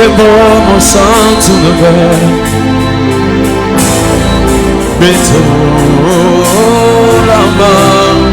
che uomo santo davvero metto la mano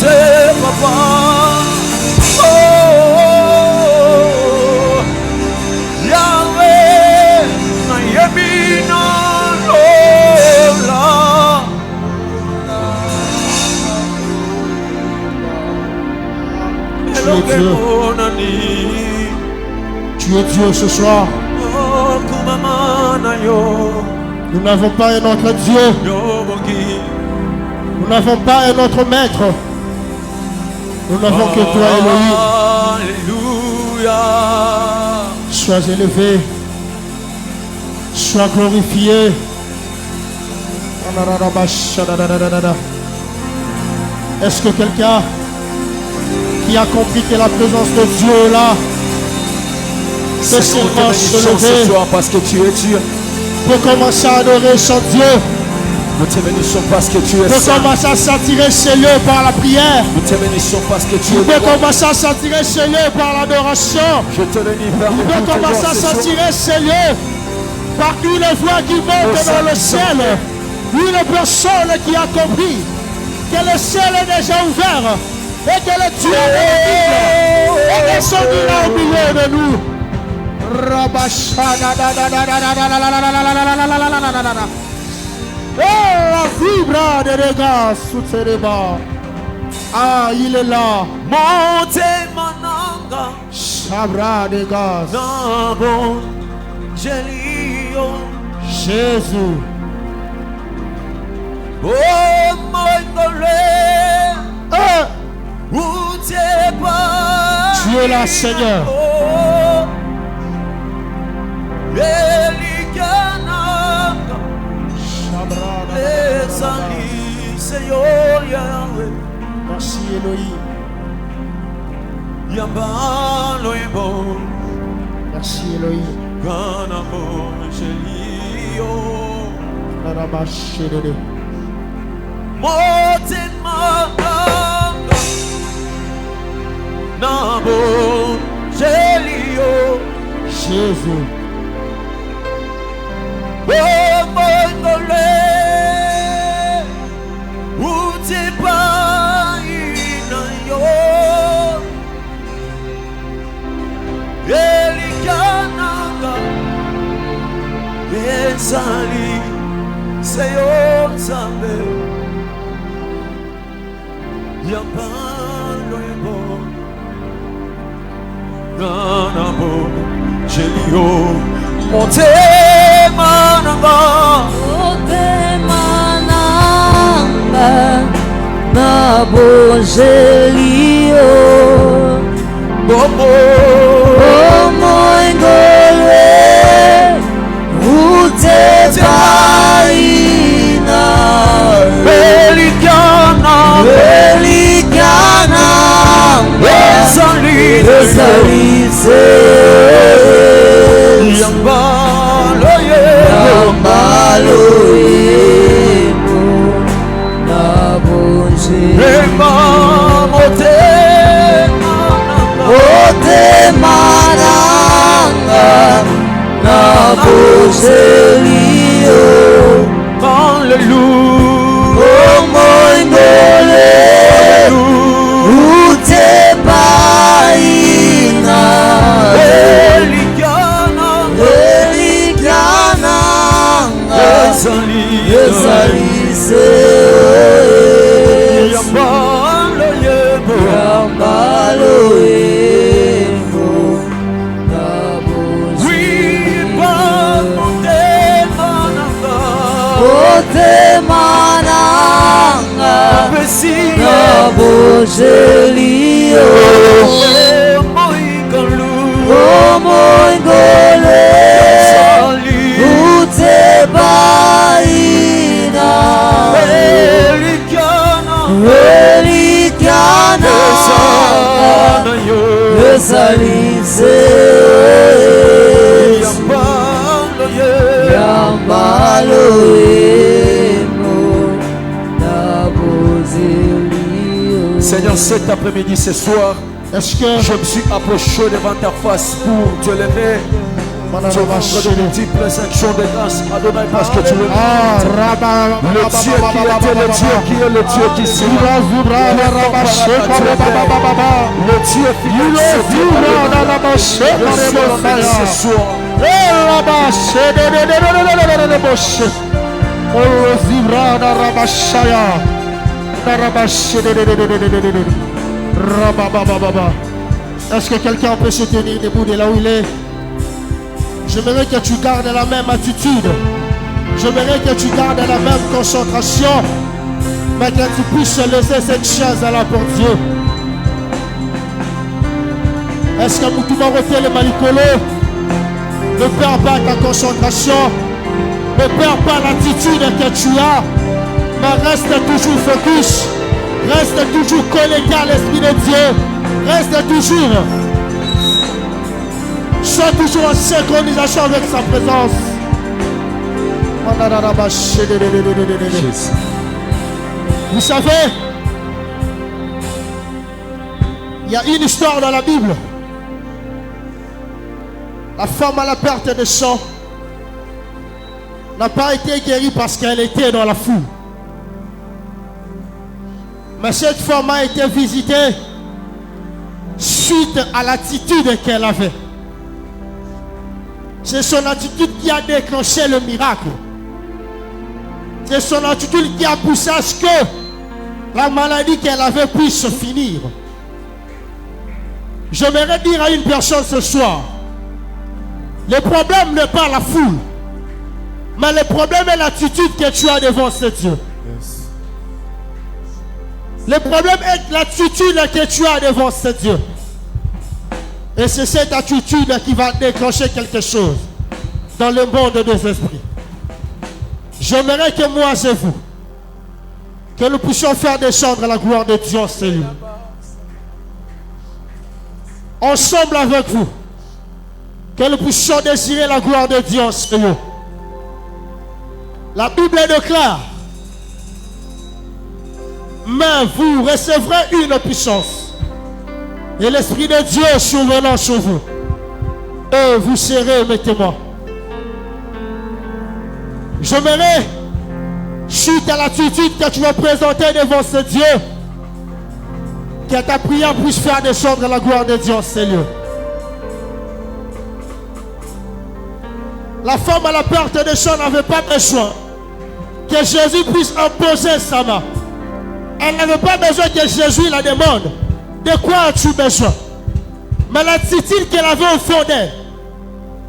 Te Dieu. Tu es Dieu ce soir. Nous n'avons pas un autre Dieu. Nous n'avons pas un autre maître. Nous n'avons que toi, Elohim. Alléluia. Sois élevé. Sois glorifié. Est-ce que quelqu'un qui a compris que la présence de Dieu est là, c'est seulement se lever ce soir parce que tu es Dieu. pour commencer à adorer son Dieu, Nous te bénissons parce que tu es pour saint. commencer à s'attirer chez lui par la prière, Nous te bénissons parce que tu es pour roi. commencer à s'attirer chez lui par l'adoration, Je te bénis Père de pour tout commencer à s'attirer chez lui par une voix qui monte dans le ciel, une personne qui a compris que le ciel est déjà ouvert et que le Dieu de la Bible est descendu là au milieu de nous. La vibra de regards sous tes bas. Ah, il est là. Montez mananga. Chabra de gaz. Nabo. Jelio. Jésus. Oh, mon colère. Où t'es pas. Tu es là, Seigneur. Elikananga. Ezali Seyo Yahweh. Merci Elohim. Yambalo Yebo. Merci Elohim. Ganamo Jelio. Narabashirede. Motemanga. Nabo Jelio. Jésus. Oh mon golé, où t'es pas yo, Elikananga, Ezali, Seyo Zambe, Yambalo Yebo, Ganabo, Jelio. Monte mananga, na bojelio, Bobo, Engole, ute baina, Pelicana, Ezali, Yambalo Yebo, na bonje, Rema Mote mananga, na bojelio. Alléluia, Engole, ute baina, Pelicana, Ezali, Yambalo Yebo, oui, pas Mote mananga, Pessia, bojelio, Engole, ute baina, Seigneur, cet après-midi, ce soir, Est-ce que je me suis approché devant ta face pour te lever, te rendre de multiples actions de grâce, Adonai, parce que tu es le Dieu qui était le Dieu qui est le Dieu qui sera. Le Dieu fidèle, ce soir. Est-ce que quelqu'un peut se tenir debout de là où il est? J'aimerais que tu gardes la même attitude. J'aimerais que tu gardes la même concentration. Mais que tu puisses laisser cette chaise là pour Dieu. Est-ce que tu m'as refait le malicolo? Ne perds pas ta concentration. Ne perds pas l'attitude que tu as. Mais reste toujours focus. Reste toujours connecté à l'Esprit de Dieu. Reste toujours. Sois toujours en synchronisation avec sa présence. Vous savez, il y a une histoire dans la Bible. La femme à la perte de sang n'a pas été guérie parce qu'elle était dans la foule. Mais cette femme a été visitée suite à l'attitude qu'elle avait. C'est son attitude qui a déclenché le miracle. C'est son attitude qui a poussé à ce que la maladie qu'elle avait puisse finir. J'aimerais dire à une personne ce soir, le problème n'est pas la foule, mais le problème est l'attitude que tu as devant ce Dieu. Le problème est l'attitude que tu as devant ce Dieu. Et c'est cette attitude qui va déclencher quelque chose dans le monde des esprits. J'aimerais que moi et vous, que nous puissions faire descendre la gloire de Dieu en ces lieux. Ensemble avec vous, que nous puissions désirer la gloire de Dieu en ces lieux. La Bible déclare, mais vous recevrez une puissance et l'Esprit de Dieu survenant sur vous, et vous serez mes témoins. J'aimerais, suite à l'attitude que tu vas présenter devant ce Dieu, que ta prière puisse faire descendre la gloire de Dieu en ces lieux. La femme à la perte de sang n'avait pas besoin que Jésus puisse imposer sa main. Elle n'avait pas besoin que Jésus la demande. De quoi as-tu besoin? Mais l'attitude qu'elle avait au fond d'elle,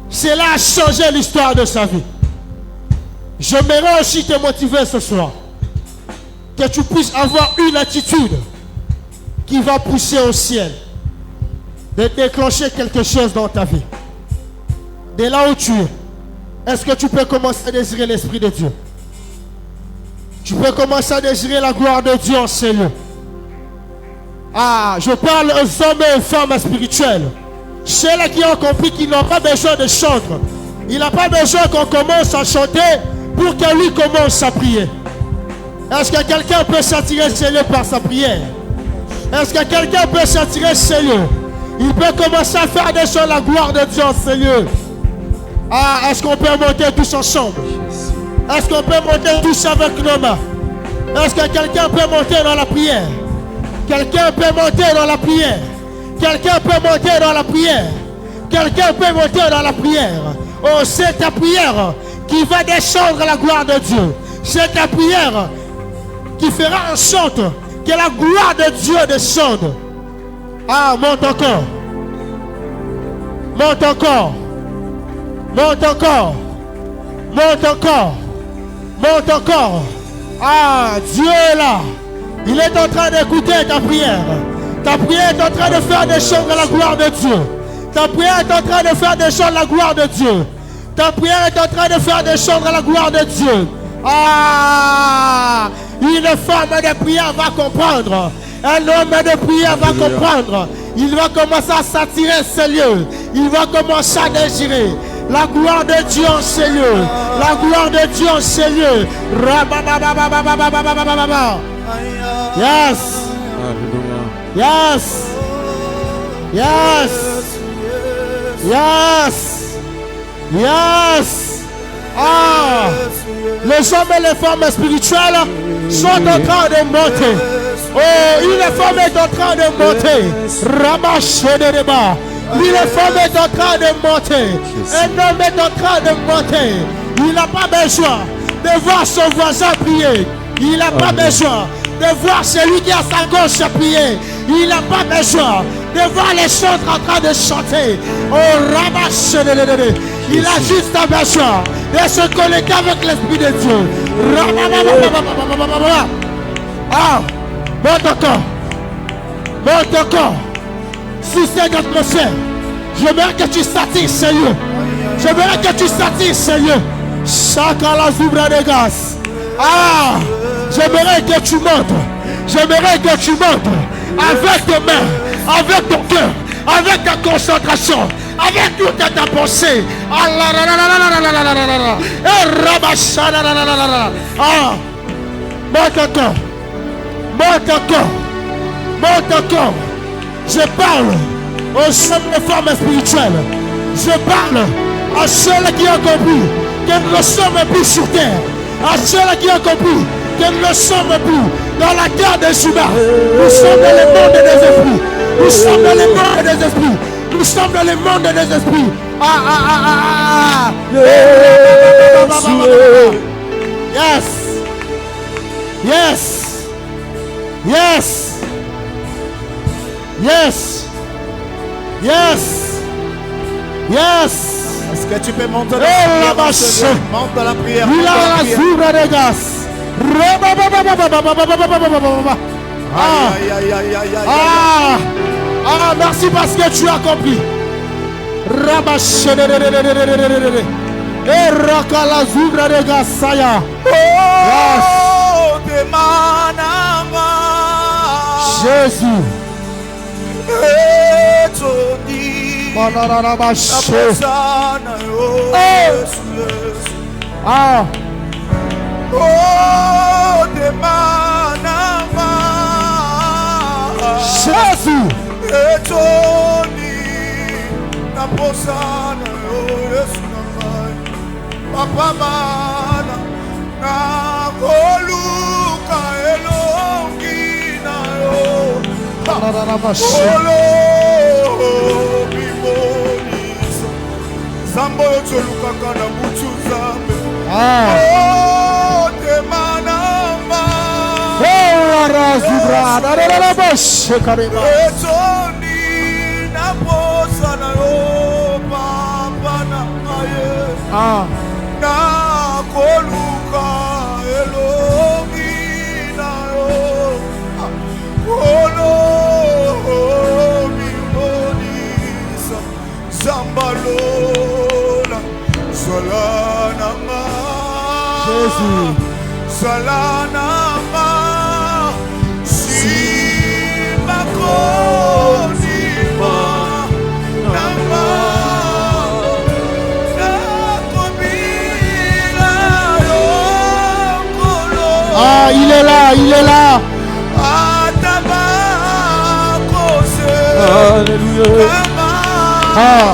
cela a changé l'histoire de sa vie. J'aimerais aussi te motiver ce soir. Que tu puisses avoir une attitude qui va pousser au ciel. De déclencher quelque chose dans ta vie. De là où tu es. Est-ce que tu peux commencer à désirer l'Esprit de Dieu? Tu peux commencer à désirer la gloire de Dieu en ces lieux. Ah, je parle aux hommes et aux femmes spirituels. Ceux-là qui ont compris qu'ils n'ont pas besoin de chanter. Il n'a pas besoin qu'on commence à chanter pour que lui commence à prier. Est-ce que quelqu'un peut s'attirer sérieux par sa prière? Est-ce que quelqu'un peut s'attirer sérieux? Il peut commencer à faire descendre la gloire de Dieu en ces lieux. Ah, est-ce qu'on peut monter tous ensemble? Est-ce qu'on peut monter tous avec nos mains? Est-ce que quelqu'un peut monter dans la prière? Quelqu'un peut monter dans la prière. Quelqu'un peut monter dans la prière. Quelqu'un peut monter dans la prière. Oh, c'est ta prière qui va descendre la gloire de Dieu. C'est ta prière qui fera en sorte que la gloire de Dieu descende. Ah, monte encore. Monte encore. Monte encore. Monte encore. Monte encore. Ah, Dieu est là. Il est en train d'écouter ta prière. Ta prière est en train de faire descendre la gloire de Dieu. Ta prière est en train de faire descendre la gloire de Dieu. Ta prière est en train de faire descendre la gloire de Dieu. Ah, une femme de prière va comprendre. Un homme de prière va comprendre. Il va commencer à s'attirer ces lieux. Il va commencer à désirer la gloire de Dieu en ces lieux. La gloire de Dieu en ces lieux. Yes. Yes. Yes. Yes. Yes. Ah. Les hommes et les femmes spirituelles sont en train de monter. Oh, une femme est en train de monter. Ramache de débat. Une femme est en train de monter. Un homme est en train de monter. Il n'a pas besoin de voir son voisin prier. Il n'a pas besoin de voir celui qui a sa gauche prier. Il n'a pas besoin de voir les chantres en train de chanter. Oh, ramasse. Il a juste besoin de se connecter avec l'Esprit de Dieu. Ah, monte encore. Monte encore. Sous cette atmosphère. J'aimerais que tu s'attires, Seigneur. J'aimerais que tu s'attires, Seigneur. Chacun la zubra de gaz. Ah, j'aimerais que tu montes. J'aimerais que tu montes avec tes mains, avec ton cœur, avec ta concentration, avec toute ta pensée. Ah, monte encore. Monte encore. Monte encore. Je parle aux jeunes et femmes spirituelles. Je parle à ceux qui ont compris que nous ne sommes plus sur terre. À ceux qui ont compris que nous ne sommes plus dans la terre des humains. Nous sommes dans le monde des esprits. Nous sommes dans le monde des esprits. Nous sommes dans le monde des esprits. Yes. Yes. Yes. Yes. Yes. Yes. Est-ce que tu peux monter dans la prière? Monte dans la prière. Ah, merci parce que tu as compris. Jésus. Ah. Jésus. Zambo yotolukaka na butu zambe. Etoni na posa na yo papa na maye. Na koluka elongi na yo. Olo bimonisa zambalola solanama. Jésus. Solanama. Konima nama nakomila yokolo. Ah, il est là, il est là. Ataba kose. Alléluia. Ah.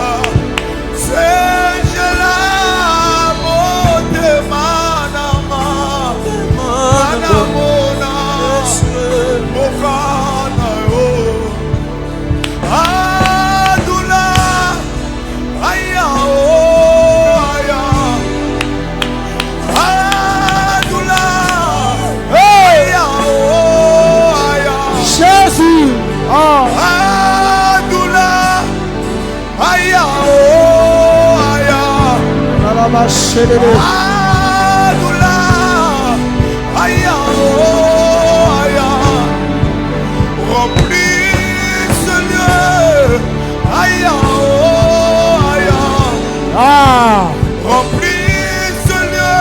Adula, aya, aya, remplis ce lieu, aya, aya, remplis ce lieu,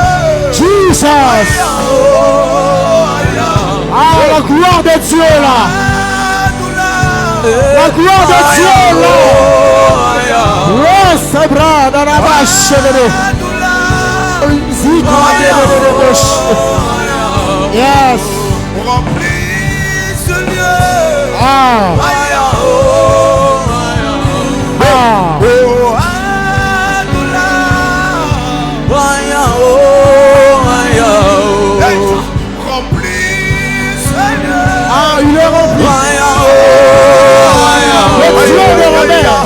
Jesus, aya, ah, la gloire de Dieu là, la gloire de Dieu là, yes, bras dans la vache. Yes. Remplis ce lieu. Ah. Remplis ce lieu. Ah, il est rempli. Le Dieu de Robert.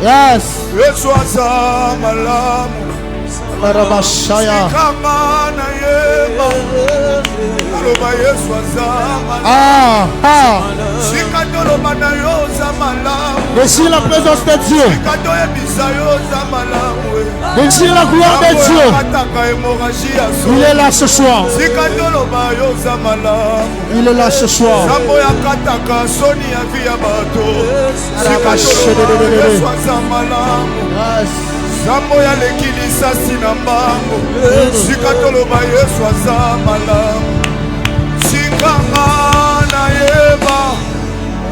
Yes. Yesu azamalamu. Marabashaya. Sikamana yema. Aloba Yesu azamalamu. Sikatoloba na yo zamalamu. Désire la présence de Dieu. Sikatoye bisa yo zamalamu. Désire la gloire de Dieu. Il est là ce soir. Sikatoloba yo zamalamu. Il est là ce soir. Sambo ya kataka soni ya via bato. Sikatoloba Yesu azamalamu. Sambo ya lekilisa sinambango. Sikatoloba Yesu azamalamu. Sikanga na yeba.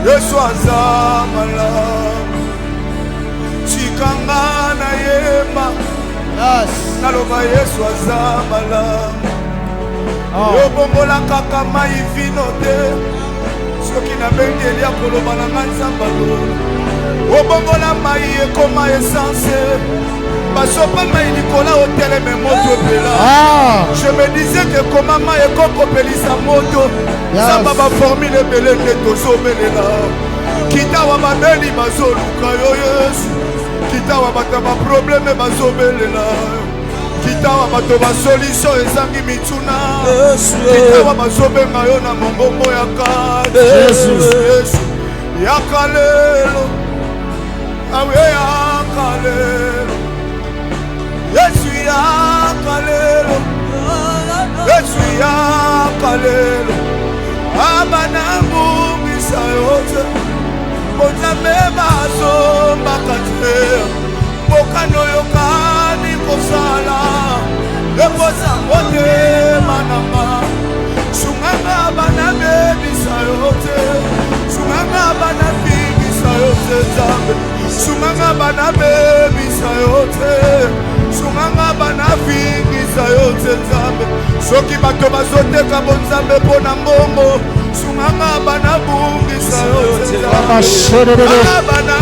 Yesu azamalamu. Sikanga na yeba. Naloba Yesu azamalamu. Yobongola kaka mai vino te. Soki na bengeli ya koloba na nga nzamba lo. Obongola mai ekoma essence. Basopa mai likola oteleme moto pela. Je me disais que comment mai ekokopelisa moto. Samba ba formule ebele nde tozobelela. Kitawa babeli bazoluka yo Yesu. Kitawa bata ba probleme bazobelela. Kitawa bato ba solution ezangi mituna. Kitawa bazobenga yo na mongombo ya kati. Yesu yakalelo. Awe yakalelo. Yesu yakalelo. Yesu yakalelo. Abana mbisa yote. Bonzambe bazomba kate. Bokano yokani kosala. Ekosa wote manama. Sunganga bana bebisa yote. Sunganga bana bebisa yote zambe. Sunganga bana bebisa yote. Sunganga bana bebisa yote zambe. Soki bato bazoteka bonzambe pona mbongo. Sunganga bana bebisa yote zambe. Bana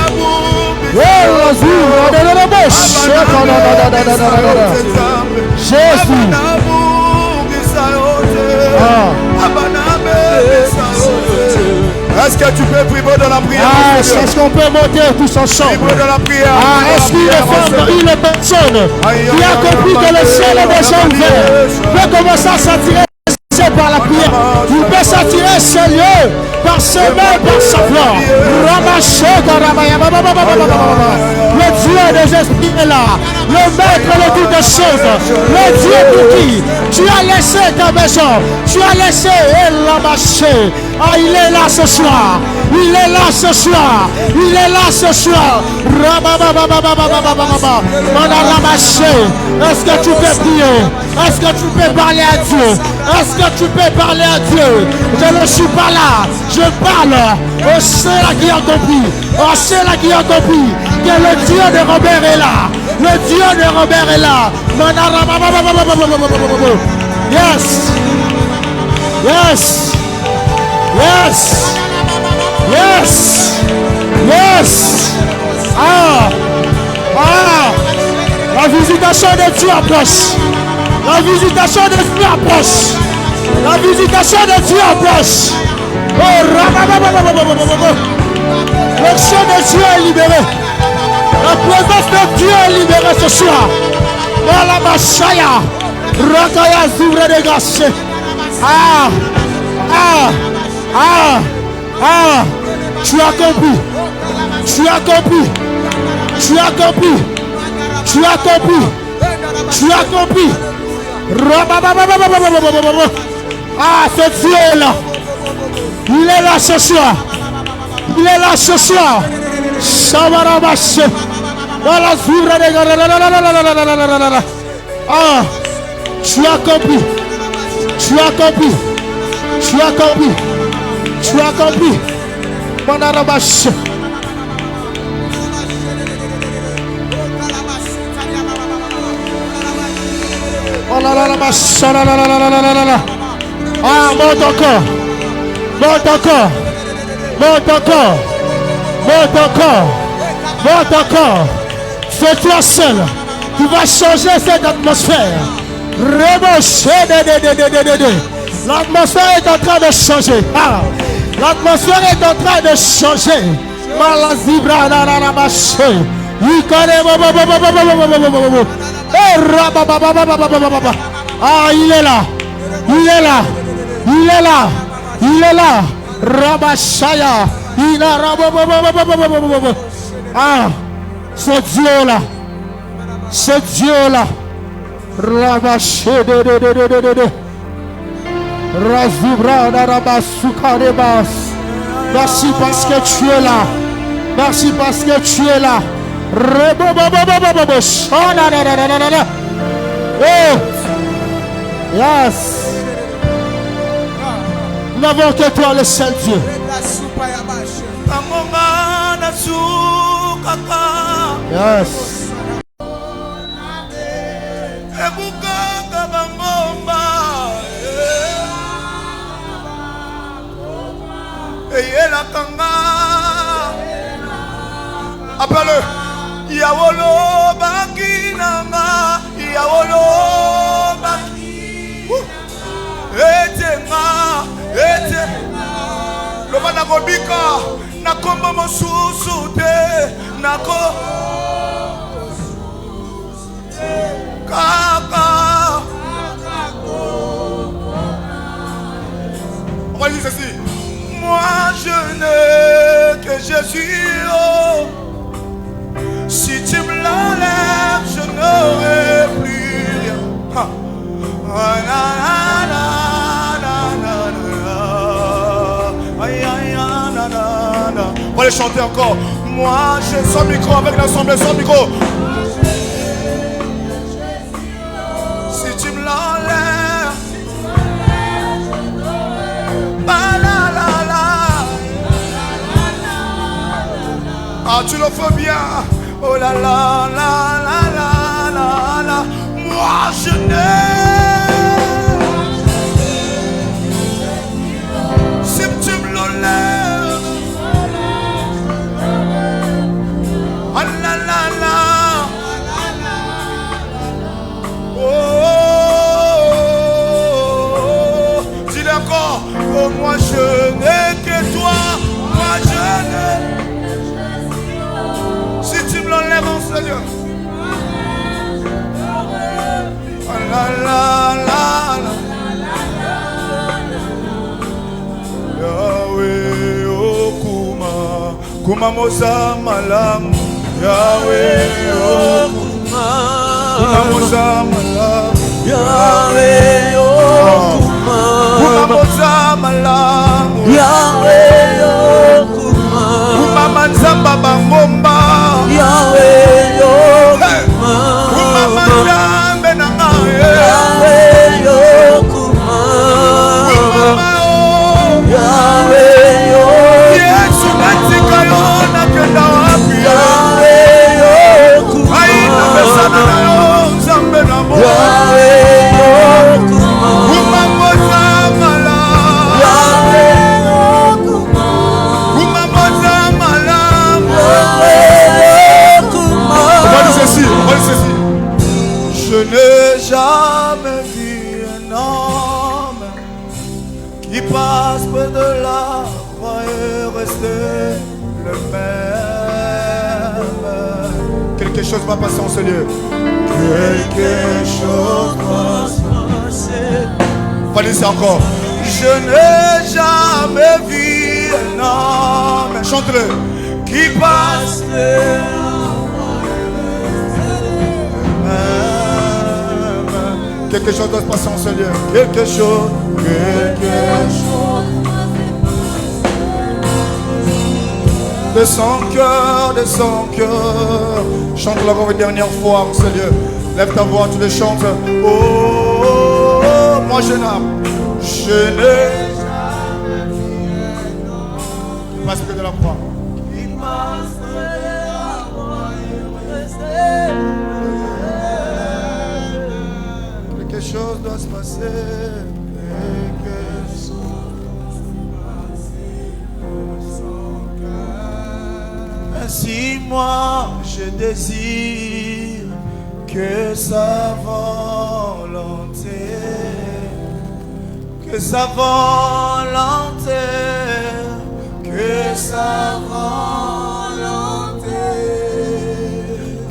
Est-ce que tu peux prier dans la prière? Est-ce qu'on peut monter tous ensemble? Prier dans la prière. Est-ce qu'une femme, une personne qui a compris que le ciel est déjà ouvert peut commencer à s'attirer par la prière? Il peut s'attirer ce lieu par ses mains, par sa foi. Le Dieu des esprits est là. Le maître de toutes choses. Le Dieu pour qui tu as laissé ta maison. Tu as laissé la marcher. Il est là ce soir. Il est là ce soir. Il est là ce soir. Est-ce que tu peux prier? Est-ce que tu peux parler à Dieu? Est-ce que tu peux parler à Dieu? Je ne suis pas là. Je parle au ceux-là qui ont compris. Au ceux-là qui ont compris que le Dieu de Robert est là. Le Dieu de Robert est là. Yes. Yes. Yes. Yes. Yes. La visitation de Dieu approche. La visitation de Dieu approche. La visitation de Dieu approche. L'action de Dieu est libérée. La présence de Dieu est libérée ce soir. Dans la Machaya. Rakaya Zura de Gaché. Tu as compris. Tu as compris. Tu as compris. Tu as compris. Tu as compris. Ce Dieu est là. Il est là ce soir. Il est là ce soir. Shabarabash. Dans la Zura de Gaché. Tu as compris. Tu as compris. Tu as compris. Tu as compris. Manarabash. Monte encore. Monte encore. Monte encore. Monte encore. Monte encore. C'est toi seul qui va changer cette atmosphère. L'atmosphère est en train de changer. Ah. L'atmosphère est en train de changer. Ah, il est là. Il est là. Il est là. Il est là. Rabashaya. Il a ah, ce Dieu là. Ce Dieu là. Rabashaya. Merci parce que tu es là. Merci parce que tu es là. Oh. Yes. Nous n'avons que toi le seul Dieu. Yes. Appelle-le. Yawolo bakinanga, yawolo baki. Etenga, etenga. Loba na kobika, na kombo mosusu te, nako. Kaka. On va dire ceci. Moi je n'ai que Jésus. Oh. Si tu me l'enlèves, je n'aurai plus rien. Ha. Ah, na, na, na, na, na. Aïe, aïe, na, na, na. On va les chanter encore. Moi j'ai son micro avec l'assemblée, son micro. Si tu me l'enlèves, ah, tu le fais bien. Oh là là là là là là là. Moi je n'ai. Si tu me l'enlèves. Ah là là là. Oh, dis-le encore. Oh moi je n'ai que toi. Moi je n'ai. L'enlève en Seigneur. Oh la la la la. Yahweh oh kuma kuma moza malam. Yahweh oh kuma moza malam. Yahweh oh kuma moza malam. Yahweh oh kuma manzamba bangomba. Yahweh yo kuma Yahweh yo kuma Yahweh yo Yesu katika yo na kenda wapi Yahweh yo kuma aina besana na yo zambe na mo Yahweh yo kuma moza mala Yahweh yo kuma moza mala je n'ai jamais vu un homme qui passe près de la croix et rester le même. Quelque chose va passer en ce lieu. Quelque chose va se passer. Valise encore. Je n'ai jamais vu un homme, chante-le, qui passe quelque chose doit se passer en ce lieu. Quelque chose. De son cœur, de son cœur. Chante-le encore une dernière fois en ce lieu. Lève ta voix, tu le chantes. Oh, oh, oh moi je n'ai jamais vu un homme qui passe près de la croix. Qui passe près de la croix et rester. Quelque chose doit se passer. Quelque chose doit se passer. De son cœur. Ainsi moi je désire que sa volonté, que sa volonté, que sa volonté,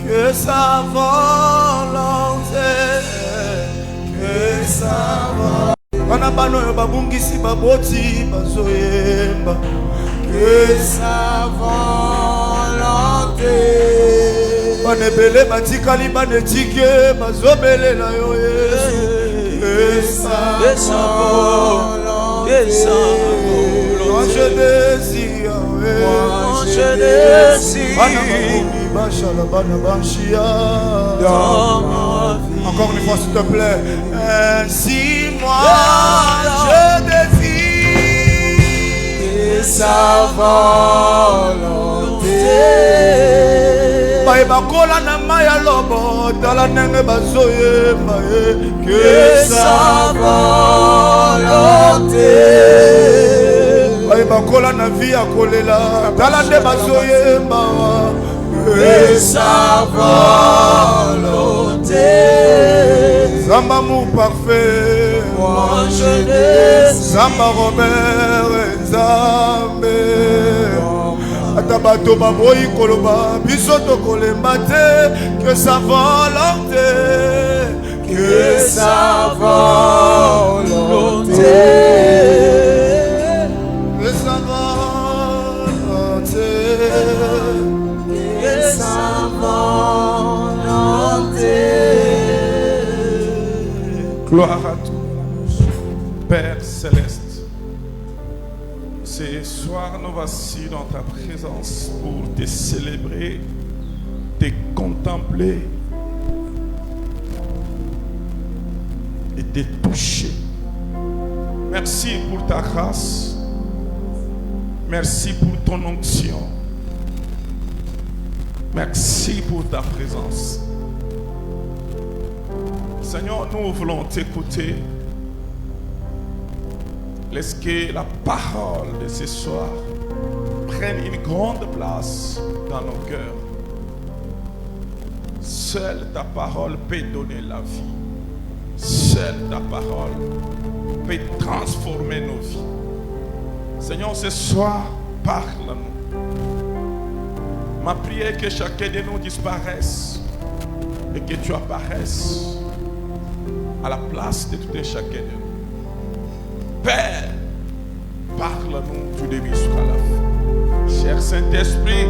que sa volonté, que sa volonté. Bana bano yo babungisi baboti bazoyemba. Que sa volonté. Banebele batikali banetike bazobele na yo Yesu. Que sa volonté. Moi je désire. Moi je désire. Bachala bana banchia. Dans ma vie. Encore une fois s'il te plaît. Ainsi moi je désire sa volonté. Bakola na maya lobo tala nenge bazoye maye. Que sa volonté. Bakola na vie akolela tala nenge bazoye mawa. Que sa volonté. Zamba mou parfait. Moi je désire. Zamba Robert Nzambe. Atabato baboyi koloba bisoto kolembate. Que sa volonté. Que sa volonté. Que sa volonté. Que sa volonté. Gloire à toi, Père céleste. Ce soir, nous voici dans ta présence pour te célébrer, te contempler et te toucher. Merci pour ta grâce. Merci pour ton onction. Merci pour ta présence. Seigneur, nous voulons t'écouter. Laisse que la parole de ce soir prenne une grande place dans nos cœurs. Seule ta parole peut donner la vie. Seule ta parole peut transformer nos vies. Seigneur, ce soir, parle-nous. Ma prière est que chacun de nous disparaisse et que tu apparaisses à la place de tout et chacun de nous. Père, parle-nous du début jusqu'à la fin. Cher Saint-Esprit,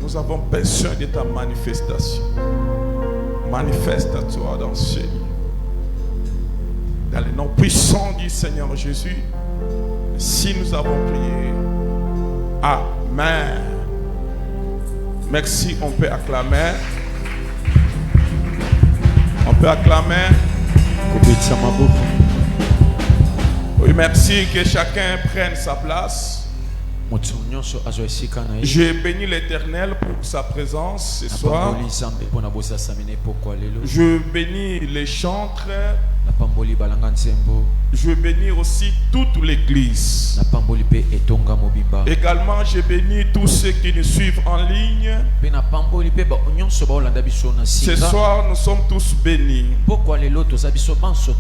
nous avons besoin de ta manifestation. Manifeste-toi dans ce lieu. Dans le nom puissant du Seigneur Jésus, si nous avons prié, Amen. Merci, on peut acclamer. On peut acclamer. Oui, merci que chacun prenne sa place. Je bénis l'Éternel pour sa présence ce soir. Je bénis les chantres. Je bénis aussi toute l'église. Également, je bénis tous ceux qui nous suivent en ligne. Ce soir, nous sommes tous bénis.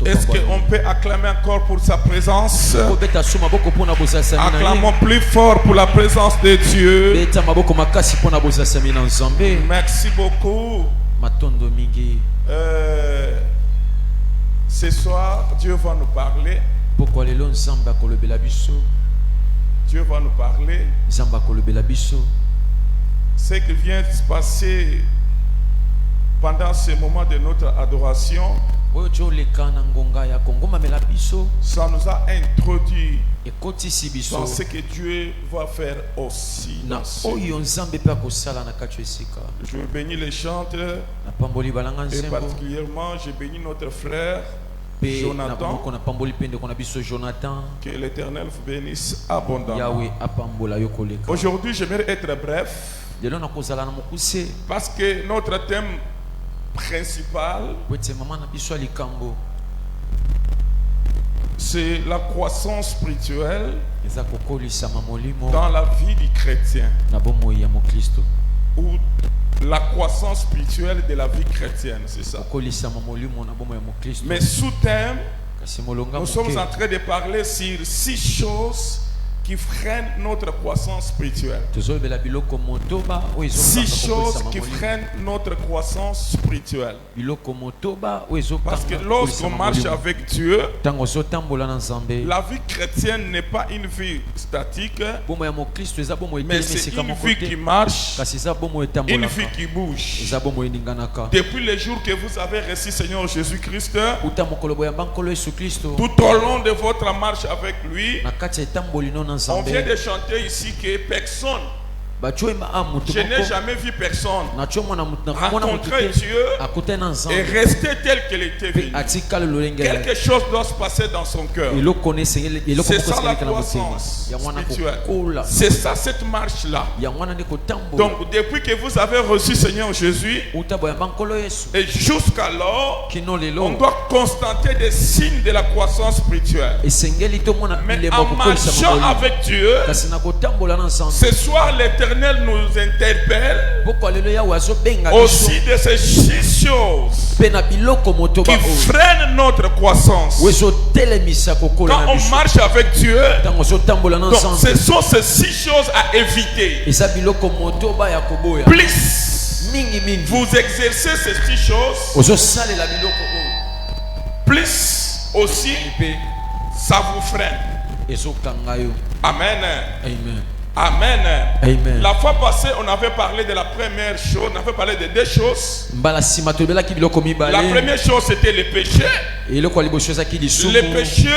Est-ce qu'on peut acclamer encore pour sa présence? Acclamons plus fort pour la présence de Dieu. Merci beaucoup. Ce soir, Dieu va nous parler. Dieu va nous parler. Ce qui vient de se passer pendant ce moment de notre adoration, ça nous a introduit dans ce que Dieu va faire aussi. Je bénis les chanteurs et particulièrement je bénis notre frère Jonathan. Que l'Éternel vous bénisse abondamment. Aujourd'hui, j'aimerais être bref parce que notre thème principal c'est la croissance spirituelle eza kokolisama molimo dans la vie du chrétien, na bomoi ya mokristo, ou la croissance spirituelle de la vie chrétienne, c'est ça. kokolisama molimo na bomoi ya mokristo. Mais sous thème, Kasi molonga nous moke, sommes en train de parler sur 6 choses qui freinent notre croissance spirituelle. tozoyebela biloko motoba oyo 6 ezokanga choses kokolisama qui molimo. freinent notre croissance spirituelle. Biloko motoba oyo ezokanga Parce que lorsqu'on kokolisama marche molimo. avec Dieu, Ntango ozotambola na Nzambe, la vie chrétienne n'est pas une vie statique, bomoi ya mokristo eza bomoi mais etelemi c'est esika une moko vie qui te, marche, kasi eza bomoi une etambolaka, vie qui bouge. eza bomoi eninganaka. Depuis le jour que vous avez reçu Seigneur Jésus-Christ, uta mokolo boyamba nkolo Yesu Kristo, tout au long de votre marche avec lui, na kati ya etamboli no na on Nzambe, vient de chanter ici que personne, bachoyemba mutu je n'ai moko jamais vu personne nachomona mutu nakomona mutu rencontrer te Dieu akutana na et Nzambe rester tel qu'elle était mpe venu. atikala lolenge Quelque chose doit se passer dans son cœur. eloko nesengeli eloko C'est moko ça la esengelika na motema croissance ya mwana spirituelle. kokola C'est ça cette marche-là. ya mwana nde kotambola. Donc depuis que vous avez reçu Seigneur Jésus, uta boyamba nkolo Yesu et jusqu'alors, kino on lelo doit constater des signes de la croissance spirituelle. esengeli tomona Mais bilembo en kokolisa marchant maboli avec Dieu, kasi na kotambola na Nzambe ce soir l'Éternel nous interpelle poko lelo yawe azobenga biso aussi de ces 6 choses mpe na biloko motoba qui oyo freinent notre croissance. oyo ezotelemisa kokola Quand na on biso marche avec Dieu, ntango ozotambola na donc Nzambe ce sont ces 6 choses à éviter. eza biloko motoba ya koboya Plus mingi vous exercez ces 6 choses, ozosalela biloko oyo plus aussi mpe ça vous freine. ezokanga yo. Amen. Amen. Amen. Amen. La fois passée, on avait parlé de la première chose, on avait parlé de 2 choses. mbala nsima tolobelaki biloko La mibale, première chose, c'était le péché. eloko ya liboso ezaki lisumu Le péché,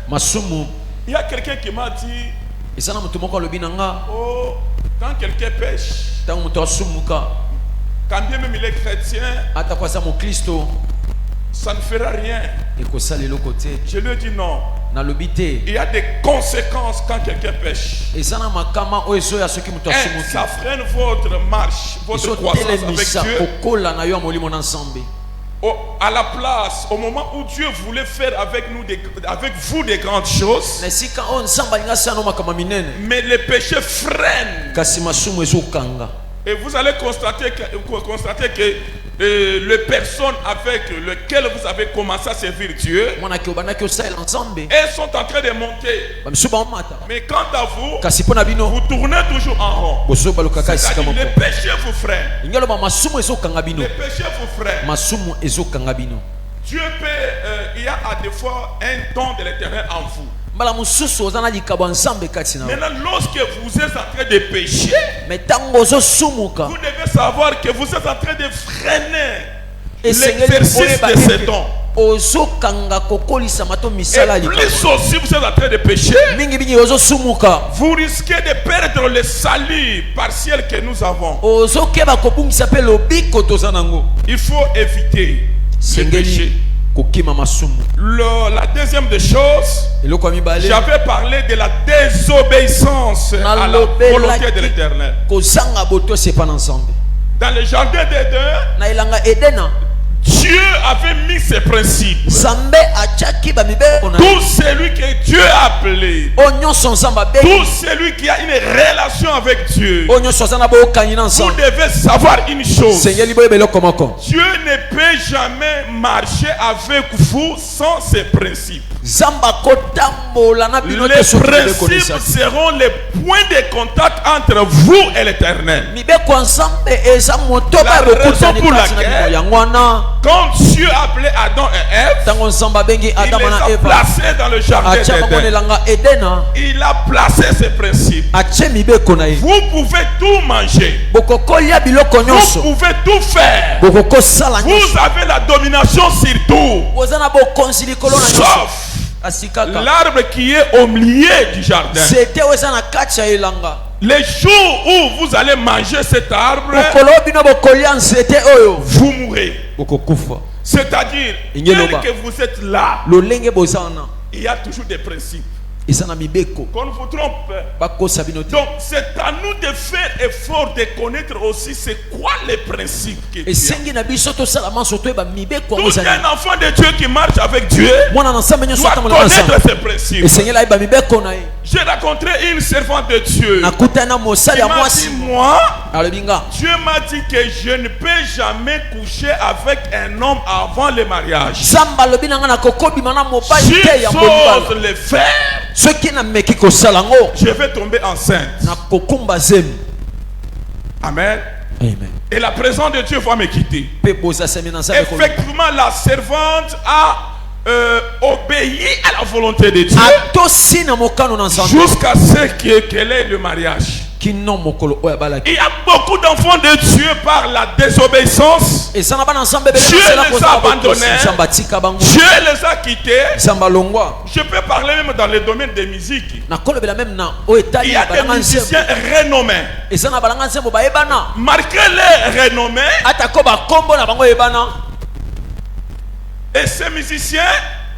masumu. il y a quelqu'un qui m'a dit, eza na moto moko alobi na nga oh, quand quelqu'un pêche, ntango moto asumuka quand bien même il est chrétien, ata ko aza mokristo ça ne fera rien. ekosala eloko te. Je lui ai dit non. nalobi te Il y a des conséquences quand quelqu'un pêche. eza na makama oyo ezoya soki moto Ça asumuki, freine votre marche, votre croissance avec ezotelemisa Dieu. kokola na yo ya molimo na Nzambe. À la place, au moment où Dieu voulait faire avec vous des grandes choses, na esika oyo Nzambe alingi asala no makambo minene, mais le péché freine. kasi masumu ezokanga. Et vous allez constater que les personnes avec lesquelles vous avez commencé à servir Dieu, mwanaki obandaki osalela Nzambe elles sont en train de monter. bamisu baomata, Mais quant à vous, kasi mpo na bino vous tournez toujours en rond. bozobalukaka esika C'est-à-dire moko. le péché vous freine. Ingi aloba masumu ezokanga bino, Le péché vous freine. masumu ezokanga bino. Dieu peut, il y a à des fois un don de l'Éternel en vous. mbala mosusu oza na likabo ya Nzambe kati na yo, Maintenant, lorsque vous êtes en train de pécher, me ntango ozosumuka vous devez savoir que vous êtes en train de freiner esengeli l'exercice oyeba de ces ete dons. ozokanga kokolisama to misala ya Et plus likabo. aussi vous êtes en train de pécher, mingi ozosumuka vous risquez de perdre le salut partiel que nous avons. ozokeba kobungisa mpe lobiko toza nango. Il faut éviter le péché. sengeli kokima masumu. La deuxième des choses, eloko ya mibale j'avais parlé de la désobéissance à la volonté de l'Éternel. kozanga botosi epa na Nzambe. Dans le jardin d'Éden, na elanga edena Dieu avait mis ses principes. Nzambe atiaki bamibeko na Tout celui que Dieu a appelé, oyo nyonso Nzambe abengi, tout celui qui a une relation avec Dieu, oyo nyonso aza na boyokangi na vous Nzambe. devez savoir une chose. sengeli boyeba eloko moko, Dieu ne peut jamais marcher avec vous sans ses principes. Nzambe akotambola na bino te Les soki mibeko principes na Nzambe. seront les points de contact entre vous et l'Éternel. mibeko ya Nzambe eza motoba La ya bokutani raison pour kati na laquelle- bino yango wana. Quand Dieu a appelé Adam et Ève, ntango Nzambe abengi il les Adama na a Eva, placés dans le jardin atia bango na d'Éden. elanga edena, Il a placé ses principes. atie mibeko na ye. Vous pouvez tout manger. bokokolia biloko Vous nyonso, pouvez tout faire. bokokosala nyonso, Vous avez la domination sur tout. oza na bokonzi likolo na nyonso. Sauf kasi kaka l'arbre qui est au milieu du jardin. nzete oyo eza na kati ya elanga, Les jours où vous allez manger cet arbre, mokolo oyo bino bokolia nzete oyo vous mourrez. bokokufa. C'est-à-dire, Ingeloba. tel que vous êtes là, lolenge boza wana il y a toujours des principes. Qu'on vous trompe. Donc c'est à nous de faire effort de connaître aussi c'est quoi les principes que Dieu a. Tout un enfant de Dieu qui marche avec Dieu doit connaître ses principes. J'ai rencontré une servante de Dieu. Elle m'a dit, moi, Dieu m'a dit que je ne peux jamais coucher avec un homme avant le mariage. Si j'ose le faire, je vais tomber enceinte. Amen. Et la présence de Dieu va me quitter. Effectivement, la servante a obéi à la volonté de Dieu jusqu'à ce qu'elle ait le mariage. Il y a beaucoup d'enfants de Dieu par la désobéissance. Dieu les a abandonnés. Dieu les a quittés. Je peux parler même dans le domaine des musiques. Il y a des musiciens renommés. Marquez-les renommés. Et ces musiciens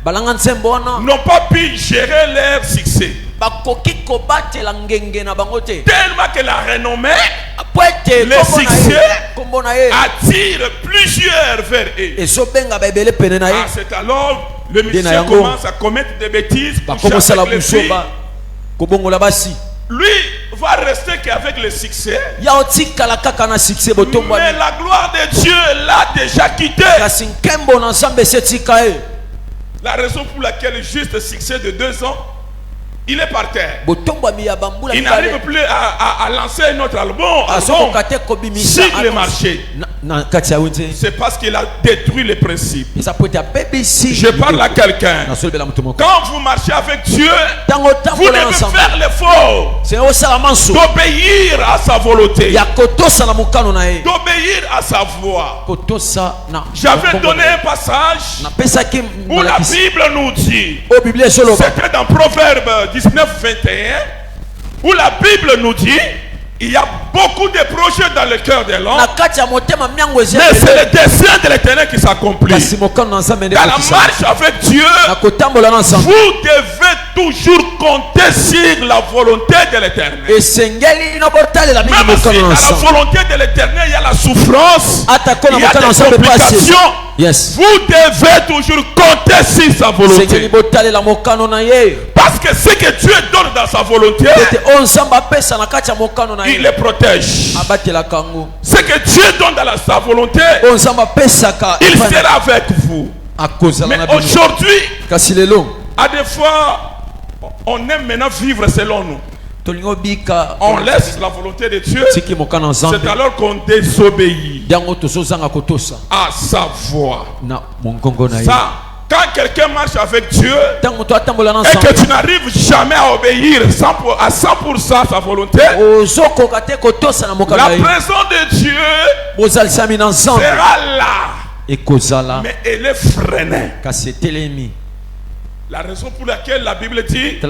n'ont pas pu gérer leur succès. Tellement que la renommée, le succès attire plusieurs vers eux. C'est alors le musicien commence à commettre des bêtises pour chercher les filles. Lui va rester qu'avec le succès. Mais la gloire de Dieu l'a déjà quitté. La raison pour laquelle juste succès de 2 ans, il est par terre. Il n'arrive plus à lancer un autre album sur le marché. C'est parce qu'il a détruit les principes. Je parle à quelqu'un. Quand vous marchez avec Dieu, vous devez faire l'effort d'obéir à sa volonté, d'obéir à sa voix. J'avais donné un passage où la Bible nous dit, c'était dans Proverbe 19-21, où la Bible nous dit, il y a beaucoup de projets dans le cœur de l'homme, mais c'est le dessein de l'Éternel qui s'accomplit. Dans la marche avec Dieu, vous devez toujours compter sur la volonté de l'Éternel. Même si dans la volonté de l'Éternel, il y a la souffrance, il y a des complications. Vous devez toujours compter sur sa volonté. Parce que ce que Dieu donne dans sa volonté, il les protège. Ce que Dieu donne dans sa volonté, il sera avec vous. Mais aujourd'hui, à des fois, on aime maintenant vivre selon nous. On laisse la volonté de Dieu. C'est alors qu'on désobéit à sa voix. Ça, quand quelqu'un marche avec Dieu et que tu n'arrives jamais à obéir à 100% à sa volonté, la présence de Dieu sera là, mais elle est freinée. La raison pour laquelle la Bible dit dans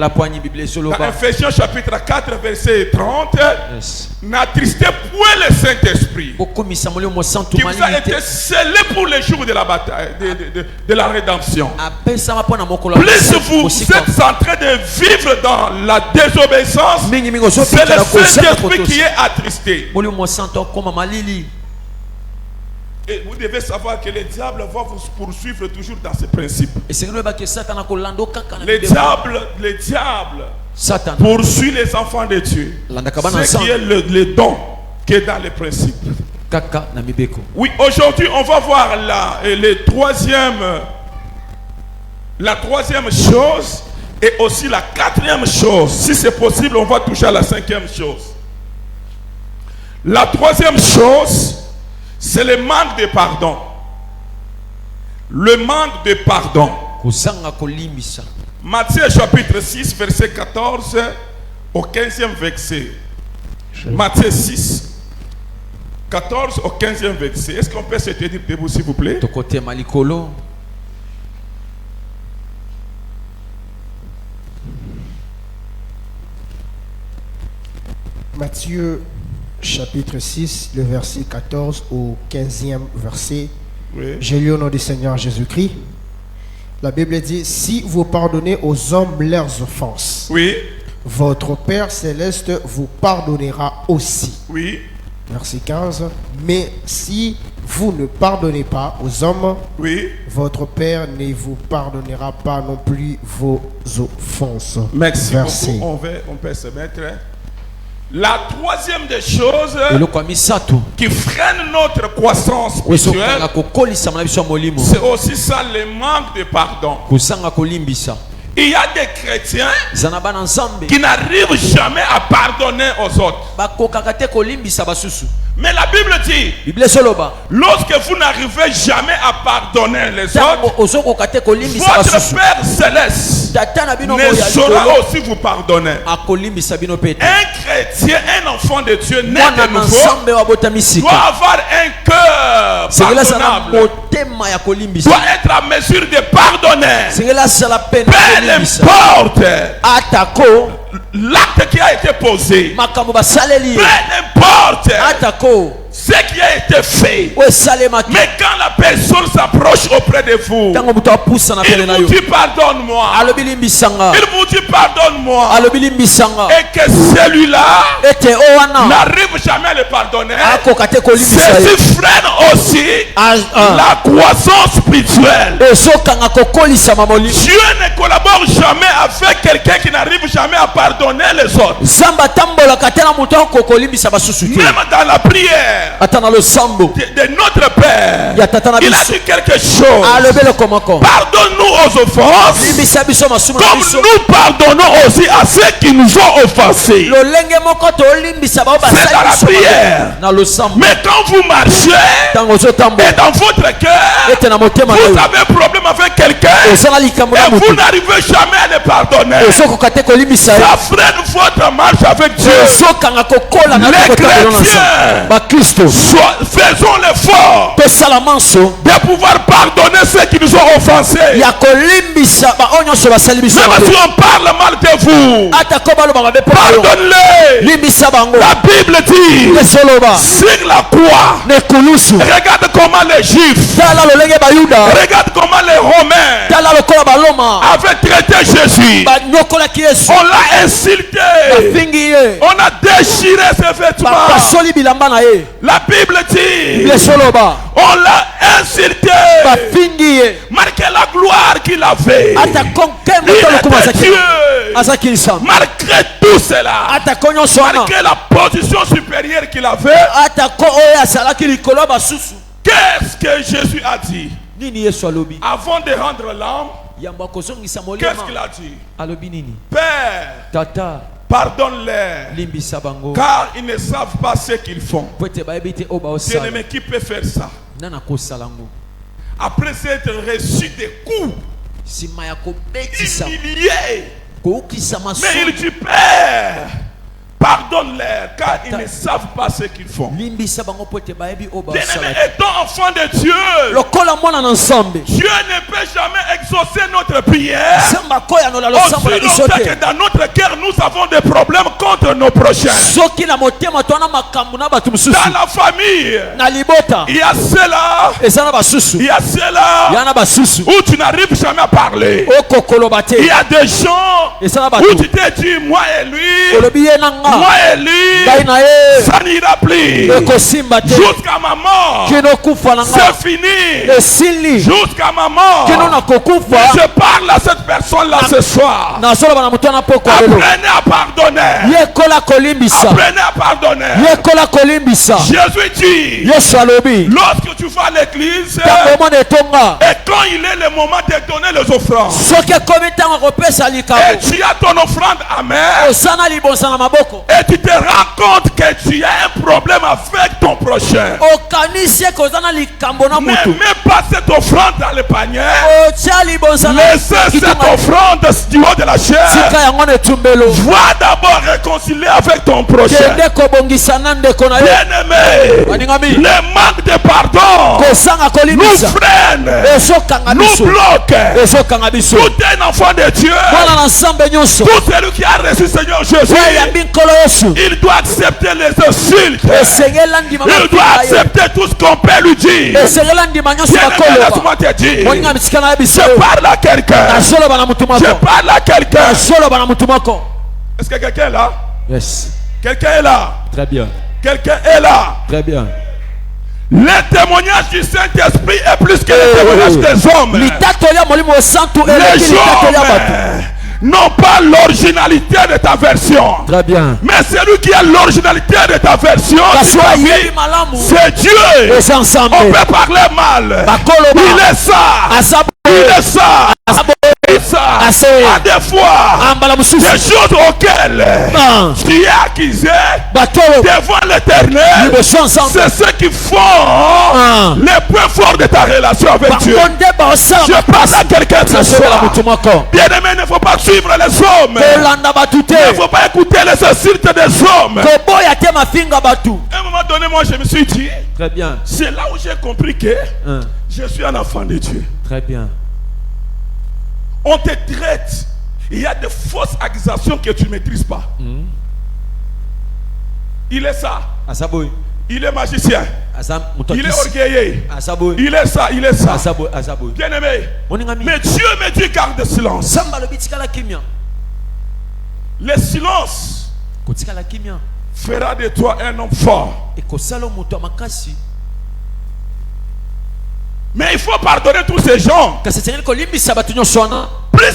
Ephésiens chapitre 4 verset 30, n'attristez point le Saint-Esprit qui vous a été scellé pour les jours de la bataille, de la rédemption. Plus vous êtes en train de vivre dans la désobéissance, c'est le Saint-Esprit qui est attristé. Et vous devez savoir que le diable va vous poursuivre toujours dans ses principes. Le diable poursuit les enfants de Dieu. Ce qui est le don qui est dans les principes. Oui, aujourd'hui on va voir la troisième chose et aussi la 4e chose. Si c'est possible, on va toucher à la 5e chose. La 3e chose, c'est le manque de pardon. Le manque de pardon. Matthieu chapitre 6, verset 14 au 15e verset. Matthieu 6, 14 au 15e verset. Est-ce qu'on peut se tenir debout, s'il vous plaît? Matthieu chapitre 6, le verset 14 au 15e verset. Oui. J'ai lu au nom du Seigneur Jésus-Christ. La Bible dit, si vous pardonnez aux hommes leurs offenses, Oui. votre Père céleste vous pardonnera aussi. Oui. Verset 15. Mais si vous ne pardonnez pas aux hommes, Oui. votre Père ne vous pardonnera pas non plus vos offenses. Merci Verset. beaucoup. On peut se mettre. La troisième des choses qui freine notre croissance spirituelle, c'est aussi ça, le manque de pardon. Il y a des chrétiens qui n'arrivent jamais à pardonner aux autres. Mais la Bible dit, lorsque vous n'arrivez jamais à pardonner les autres, votre Père céleste ne saura aussi vous pardonner. Un chrétien, un enfant de Dieu né de nouveau, doit avoir un cœur pardonnable, doit être à mesure de pardonner. Peu importe l'acte qui a été posé, peu importe ce qui a été fait, mais quand la personne s'approche auprès de vous, il vous dit pardonne-moi, il vous dit pardonne-moi, et que celui-là n'arrive jamais à le pardonner, ceci freine aussi la croissance spirituelle. Dieu ne collabore jamais avec quelqu'un qui n'arrive jamais à pardonner les autres. Même dans la prière de notre Père, il a dit quelque chose. Pardonne-nous aux offenses comme nous pardonnons aussi à ceux qui nous ont offensés. C'est dans la prière. Mais quand vous marchez et dans votre cœur vous avez un problème avec quelqu'un et vous n'arrivez jamais à le pardonner, ça freine votre marche avec Dieu. Les chrétiens, faisons l'effort de pouvoir pardonner ceux qui nous ont offensés. Même si on parle mal de vous, pardonne-les. La Bible dit sur la croix, regarde comment les Juifs, regarde comment les Romains avaient traité Jésus. On l'a insulté, on a déchiré ses vêtements. La Bible dit, on l'a insulté, marqué la gloire qu'il avait. Il était Dieu. Malgré tout cela, malgré la position supérieure qu'il avait, qu'est-ce que Jésus a dit? Avant de rendre l'âme, qu'est-ce qu'il a dit? Père, pardonne-les, car ils ne savent pas ce qu'ils font. Bien-aimé, qui peut faire ça? Après s'être reçu des coups, humilié, mais il dit Père, pardonne-les, car ils ne savent pas ce qu'ils font. Bien-aimé, étant enfant de Dieu, Dieu ne peut jamais exaucer notre prière aussi longtemps que dans notre cœur nous avons des problèmes contre nos prochains. Dans la famille, il y a cela, où tu n'arrives jamais à parler. Il y a des gens où tu t'es dit moi et lui, moi et lui, ça n'ira plus. Jusqu'à ma mort, c'est fini. Jusqu'à ma mort, je parle à cette personne-là ce soir. Apprenez à pardonner. Apprenez à pardonner. Jésus dit, lorsque tu vas à l'église, et quand il est le moment de donner les offrandes, et tu as ton offrande amère, et tu te rends compte que tu as un problème avec ton prochain, ne mets pas cette offrande dans le panier. Laissez cette offrande du haut de la chair. Va d'abord réconcilier avec ton prochain. Bien-aimé, le manque de pardon nous freine, nous bloque. Tout un enfant de Dieu, tout celui qui a reçu le Seigneur Jésus, il doit accepter les insultes. Il doit accepter tout ce qu'on peut lui dire. Laisse-moi te dire, je parle à quelqu'un. Je parle à quelqu'un. Est-ce que quelqu'un est là? Yes. Quelqu'un est là? Très bien. Quelqu'un est là? Très bien. Le témoignage du Saint-Esprit est plus que le témoignage des hommes. Les hommes n'ont pas l'originalité de ta version. Très bien. Mais celui qui a l'originalité de ta version, c'est Dieu. On peut parler mal. Il est ça. Il est ça. À des fois, des choses auxquelles tu es accusé devant l'Éternel, c'est ce qui font les points forts de ta relation avec Dieu. Je parle à quelqu'un ce soir. Bien aimé, il ne faut pas suivre les hommes. Il ne faut pas écouter les insultes des hommes. À un moment donné, moi je me suis dit, très bien. C'est là où j'ai compris que je suis un enfant de Dieu. Très bien. On te traite. Il y a de fausses accusations que tu ne maîtrises pas. Il est ça. Il est magicien. Il est orgueilleux. Il est ça. Il est ça. Bien aimé. Mais Dieu me dit garde silence. Le silence fera de toi un homme fort. Mais il faut pardonner tous ces gens. Plus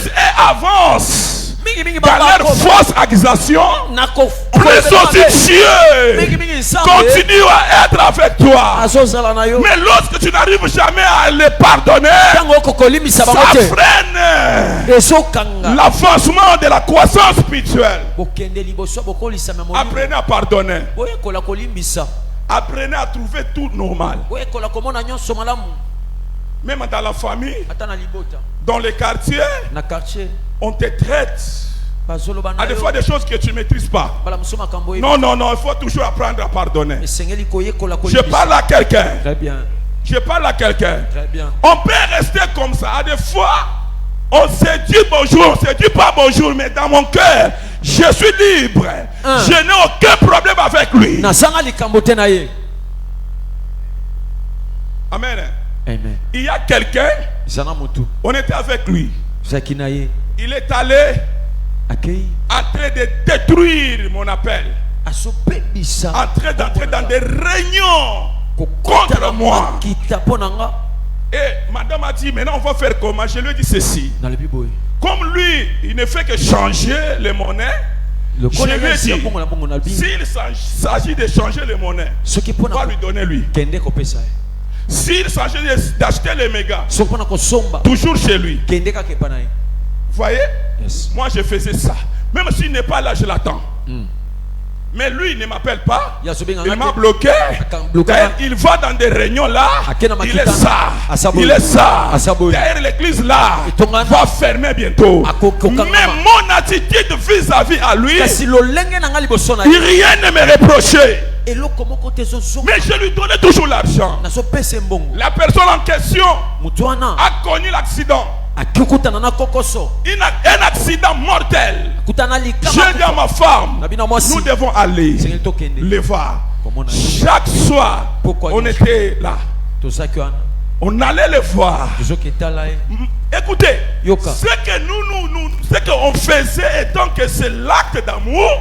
et avance dans leurs fausses accusations, plus aussi Dieu continue à être avec toi. Mais lorsque tu n'arrives jamais à les pardonner, ça freine l'avancement de la croissance spirituelle. Apprenez à pardonner. Apprenez à trouver tout normal. Même dans la famille, dans les quartiers, on te traite à des fois des choses que tu ne maîtrises pas. Non, il faut toujours apprendre à pardonner. Je parle à quelqu'un. Très bien. Je parle à quelqu'un. Très bien. On peut rester comme ça. À des fois, on se dit bonjour, on se dit pas bonjour, mais dans mon cœur, je suis libre. Je n'ai aucun problème avec lui. Amen. Amen. Il y a quelqu'un, on était avec lui. Il est allé en train de détruire mon appel. En train d'entrer dans des réunions contre moi. Et madame a dit, maintenant on va faire comment? Je lui ai dit ceci. Comme lui, il ne fait que changer les monnaies. Je lui ai dit, s'il s'agit de changer les monnaies, on va lui donner lui. S'il s'agit d'acheter les mégas, toujours chez lui. Vous voyez? Yes. Moi je faisais ça. Même s'il n'est pas là, je l'attends. Mais lui, il ne m'appelle pas. Il m'a bloqué. Il va dans des réunions là. Il est ça. Il est ça. D'ailleurs, l'église là va fermer bientôt. Mais mon attitude vis-à-vis à lui, rien ne me reprochait. Mais je lui donnais toujours l'argent. La personne en question a connu l'accident. Un accident mortel. J'ai dit à ma femme, nous devons aller les voir. Chaque soir, on était là. On allait les voir. Écoutez, ce que qu'on faisait étant que c'est l'acte d'amour.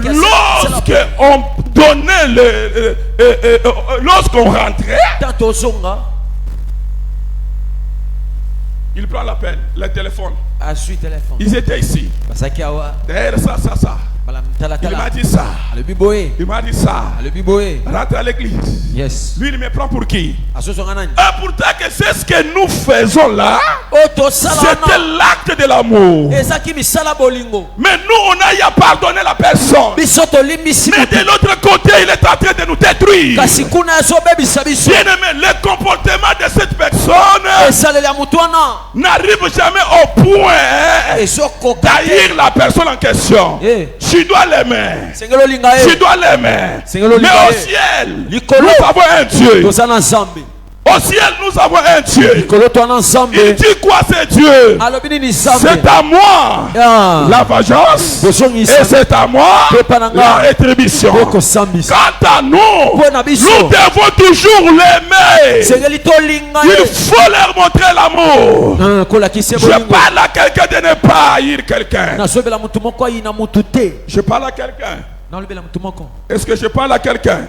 Lorsqu'on donnait lorsqu'on rentrait, il prend l'appel, le téléphone. Ils étaient ici. Derrière ça. Il m'a dit ça. Il m'a dit ça. Rentre à l'église. Yes. Lui, il me prend pour qui? Et pourtant que c'est ce que nous faisons là. C'était l'acte de l'amour. Mais nous, on a à pardonner la personne. Mais de l'autre côté, il est en train de nous détruire. Bien aimé, le comportement de cette personne n'arrive jamais au point d'haïr la personne en question. Tu Tu dois l'aimer. Sengelo linga Tu ye. dois l'aimer. Sengelo Mais linga au ye. ciel, Likolo. nous avons un Dieu. Tozana nzambe. Au ciel, nous avons un Dieu. Likolo twana Il nzambe. dit quoi, c'est Dieu? Alobi nini nzambe. C'est à moi Ah. la vengeance Bozongi et nzambe. c'est à moi Pepananga. la rétribution. Boko sambisa. Quant à nous, Pona biso. nous devons toujours l'aimer. Sengeli to linga Il ye. faut leur montrer l'amour. Kola kise Je bolingo. parle à quelqu'un de ne pas haïr quelqu'un. Nasobela mutu moko ayina mutu te. Je parle à quelqu'un. Nalobela mutu moko. Est-ce que je parle à quelqu'un?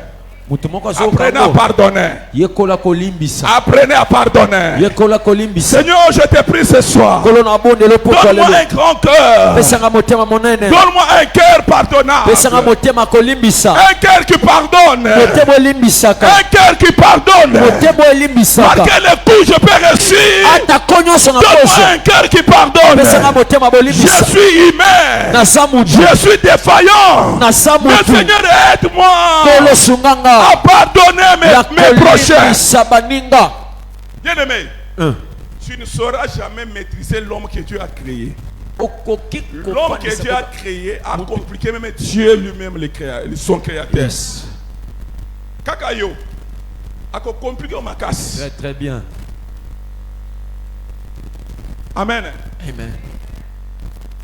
Mutu moko Apprenez à azoka. pardonner. Yekola kolimbisa. Apprenez à pardonner. Yekola kolimbisa. Seigneur, je te prie ce soir. Kolo na bondelo po Donne-moi kolelo. un grand cœur. Pesanga motema monene. Donne-moi un cœur pardonnable. Pesanga motema kolimbisa. Un cœur qui pardonne. Motema olimbisaka. Un cœur qui pardonne. Motema olimbisaka. Malgré les coups, je peux réussir. Ata konyoso na Donne-moi poso. un cœur qui pardonne. Pesanga motema Je bolimbisa. suis humain. Na samudu. Je suis défaillant. Na Mais samudu. Seigneur, aide-moi Kolo sunganga. à pardonner La mes prochains. kolimbisa baninga. Bien-aimé, tu ne sauras jamais maîtriser l'homme que Dieu a créé. Okoki L'homme que Dieu a créé a compliqué même Dieu lui-même, son créateur. Yes. Kakayo, a compliqué ma casse. Très très bien. Amen. Amen.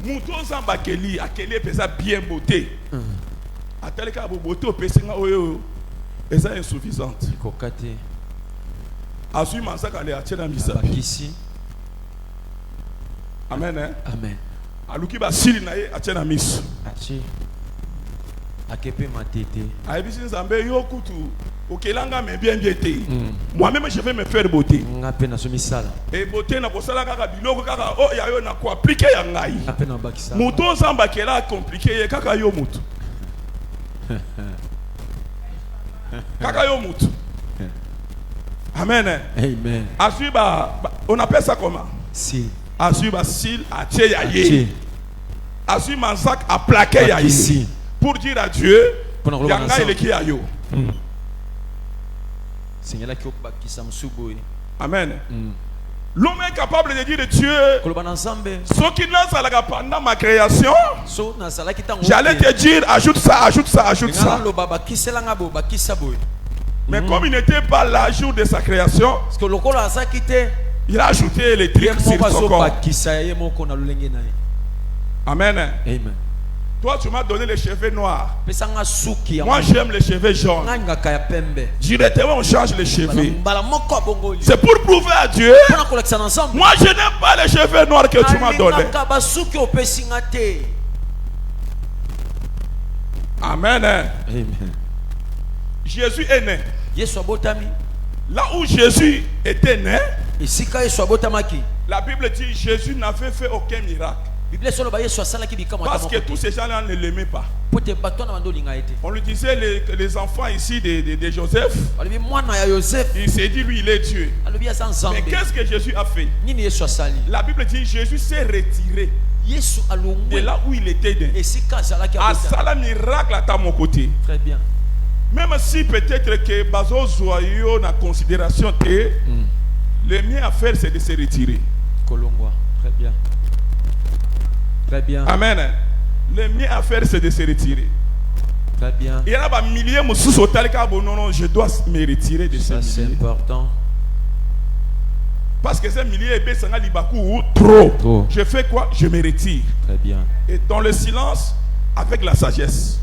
Mouton zamba akeli pesa bien beauté. Ateleka beauté pesinga oyo esa insuffisante. Kokate. Asui mansaka le atena misapi. Bakisi. Amen. Amen. Aluki ba sili na ye atena misu. Achi. Akepe matete. Aibisi nzambe yo kutu okelanga mais bien te. Moi-même je vais me faire beauté. Ngape na somisala. Et beauté na kosala kaka biloko kaka o ya yo na ko appliquer ya ngai. Ngape na bakisa. Mouton zamba kela compliqué ye kaka yo mutu. Kaka yo mutu. Amen. Amen. Asui on appelle ça comment? Si. Asui ba sil atie ya ye. Atie. Asui mansak a plaqué ya ye. Bakisi. Pour dire à Dieu, Pona koloba yanga ensemble. il qui a yo. Seigneur ki obakisa msuboy. Amen. L'homme est capable de dire de Dieu, Koloba na nzambe. ce qui n'a pas pendant ma création, So na salaki tango. j'allais te dire, ajoute ça, ajoute ça, ajoute Ngala ça. loba bakisela ngabo bakisa boy. Mais comme il n'était pas là jour de sa création, Parce que lokolo azaki te. il a ajouté les Ye trucs sur moko son azo corps. bakisa ye moko na lolenge na ye. Amen. Amen. Toi, tu m'as donné les cheveux noirs. Pesanga suki ya. Moi, j'aime les cheveux jaunes. Nganga kaya pembe. Directement, on change les cheveux. Bala moko abongo li. C'est pour prouver à Dieu, Pona kolekisa na nzambe. moi, je n'aime pas les cheveux noirs que tu m'as donnés. Alingaka basuki opesinga te. Amen. Amen. Jésus est né. Yesu abotami. Là où Jésus était né, Esika Yesu abotamaki. la Bible dit Jésus n'avait fait aucun miracle. Bible solo ba Yesu asalaki bikamwa Parce que tous ces gens-là ne l'aimaient pas. pote bato na bando linga ete. On lui disait, les enfants ici de Joseph, Alobi mwana ya Joseph. il s'est dit, lui, il est Dieu. Alobi aza Mais nzambe. qu'est-ce que Jésus a fait? Nini Yesu asali? La Bible dit Jésus s'est retiré Yesu de alongwe. là où il était né. Esika azalaki À abotami. ça, miracle à mon côté. Très bien. Même si peut-être que Bazo Zoyo na considération que le mien à faire c'est de se retirer. Kolongwa. Très bien. Très bien. Amen. Le mien à faire c'est de se retirer. Très bien. Il y a des milliers de sous non, non, je dois me retirer de Ça ces c'est milliers. important. Parce que ces milliers sont libakou trop. Trop. Je fais quoi? Je me retire. Très bien. Et dans le silence, avec la sagesse.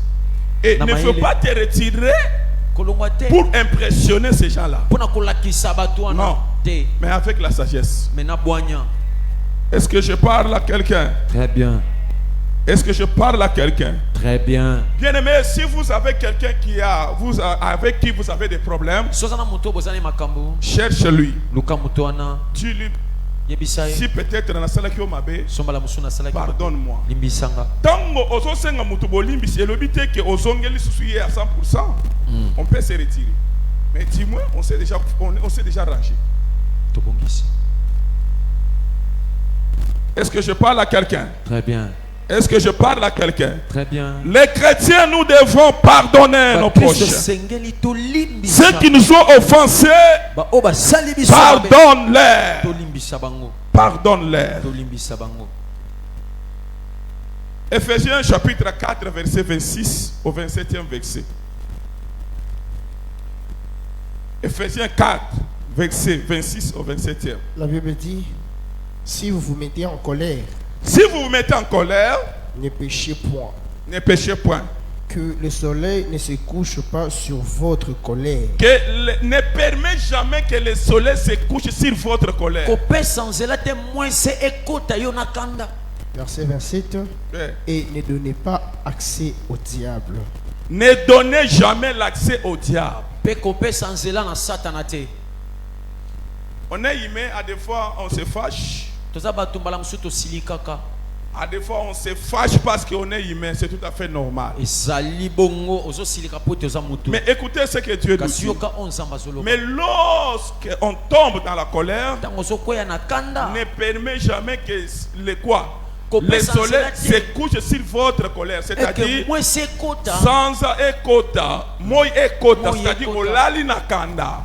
Et ne Namaele. faut pas te retirer Kolongwa te. pour impressionner ces gens-là. Pona kolakisa bato wana Non. te. Mais avec la sagesse. Mais na bwanya. Est-ce que je parle à quelqu'un? Très bien. Est-ce que je parle à quelqu'un? Très bien. Bien-aimé, si vous avez quelqu'un avec qui vous avez des problèmes, Sozana moto bozani makambo. cherche-lui. Luka moto wana. Dis-lui, Yebisa ye. si peut-être dans la salle qui mabe, Sombala musuna salaki. pardonne-moi. Limbisanga. Tango ozosenga mutu bolimbisi elobite que ozongeli susuye à 100%, on peut se retirer. Mais dis-moi, on s'est déjà rangé. Tobongisi. Est-ce que je parle à quelqu'un? Très bien. Est-ce que je parle à quelqu'un? Très bien. Les chrétiens, nous devons pardonner nos prochains. Sengeli to limbisa. Ceux qui nous ont offensés, Ba oba sali biso. pardonne-les. To limbisa bango. Pardonne-les. To limbisa bango. Ephésiens chapitre 4, verset 26 au 27e verset. Ephésiens 4, verset 26 au 27e. La Bible dit, si vous vous mettez en colère, Si vous vous mettez en colère, ne péchez point. ne péchez point. Que le soleil ne se couche pas sur votre colère. Ne permet jamais que le soleil se couche sur votre colère. Verset 27. Ouais. Et ne donnez pas accès au diable. Ne donnez jamais l'accès au diable. On est humain, à des fois on se fâche. À des fois on se fâche parce qu'on est humain, c'est tout à fait normal. Mais écoutez ce que Dieu nous dit. Mais lorsqu'on tombe dans la colère, ne permet jamais que le quoi? Le soleil se couche sur votre colère, c'est-à-dire sans ekota, moi ekota, c'est-à-dire olali nakanda.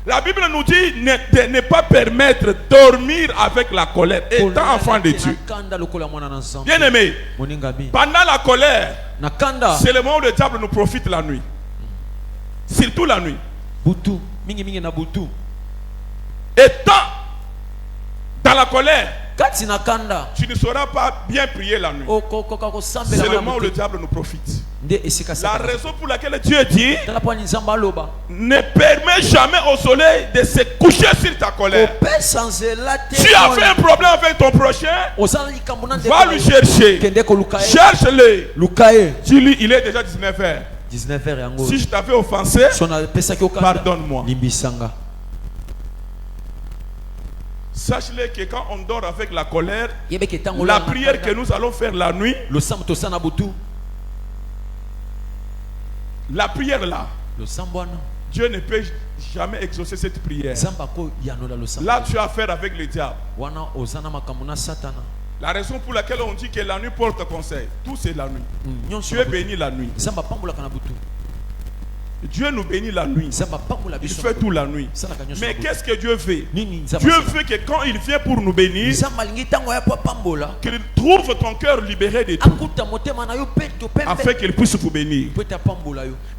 La Bible nous dit de ne pas permettre de dormir avec la colère, étant enfant de Dieu. Bien aimé, pendant la colère, c'est le moment où le diable nous profite la nuit. Surtout la nuit. Étant dans la colère, tu ne sauras pas bien prier la nuit. C'est le moment où le diable nous profite. La raison pour laquelle Dieu dit ne permet jamais au soleil de se coucher sur ta colère. Tu as fait un problème avec ton prochain, va lui chercher. Cherche-le. Dis-lui, il est déjà 19h. Si je t'avais offensé, pardonne-moi. Sache-le que quand on dort avec la colère, la prière que nous allons faire la nuit, la prière là, Dieu ne peut jamais exaucer cette prière. Là, tu as affaire avec le diable. La raison pour laquelle on dit que la nuit porte conseil, tout c'est la nuit. Dieu bénit la nuit. Dieu nous bénit la nuit. Il fait tout la nuit. Mais qu'est-ce que Dieu veut? Dieu veut que quand il vient pour nous bénir, qu'il trouve ton cœur libéré de tout, afin qu'il puisse vous bénir.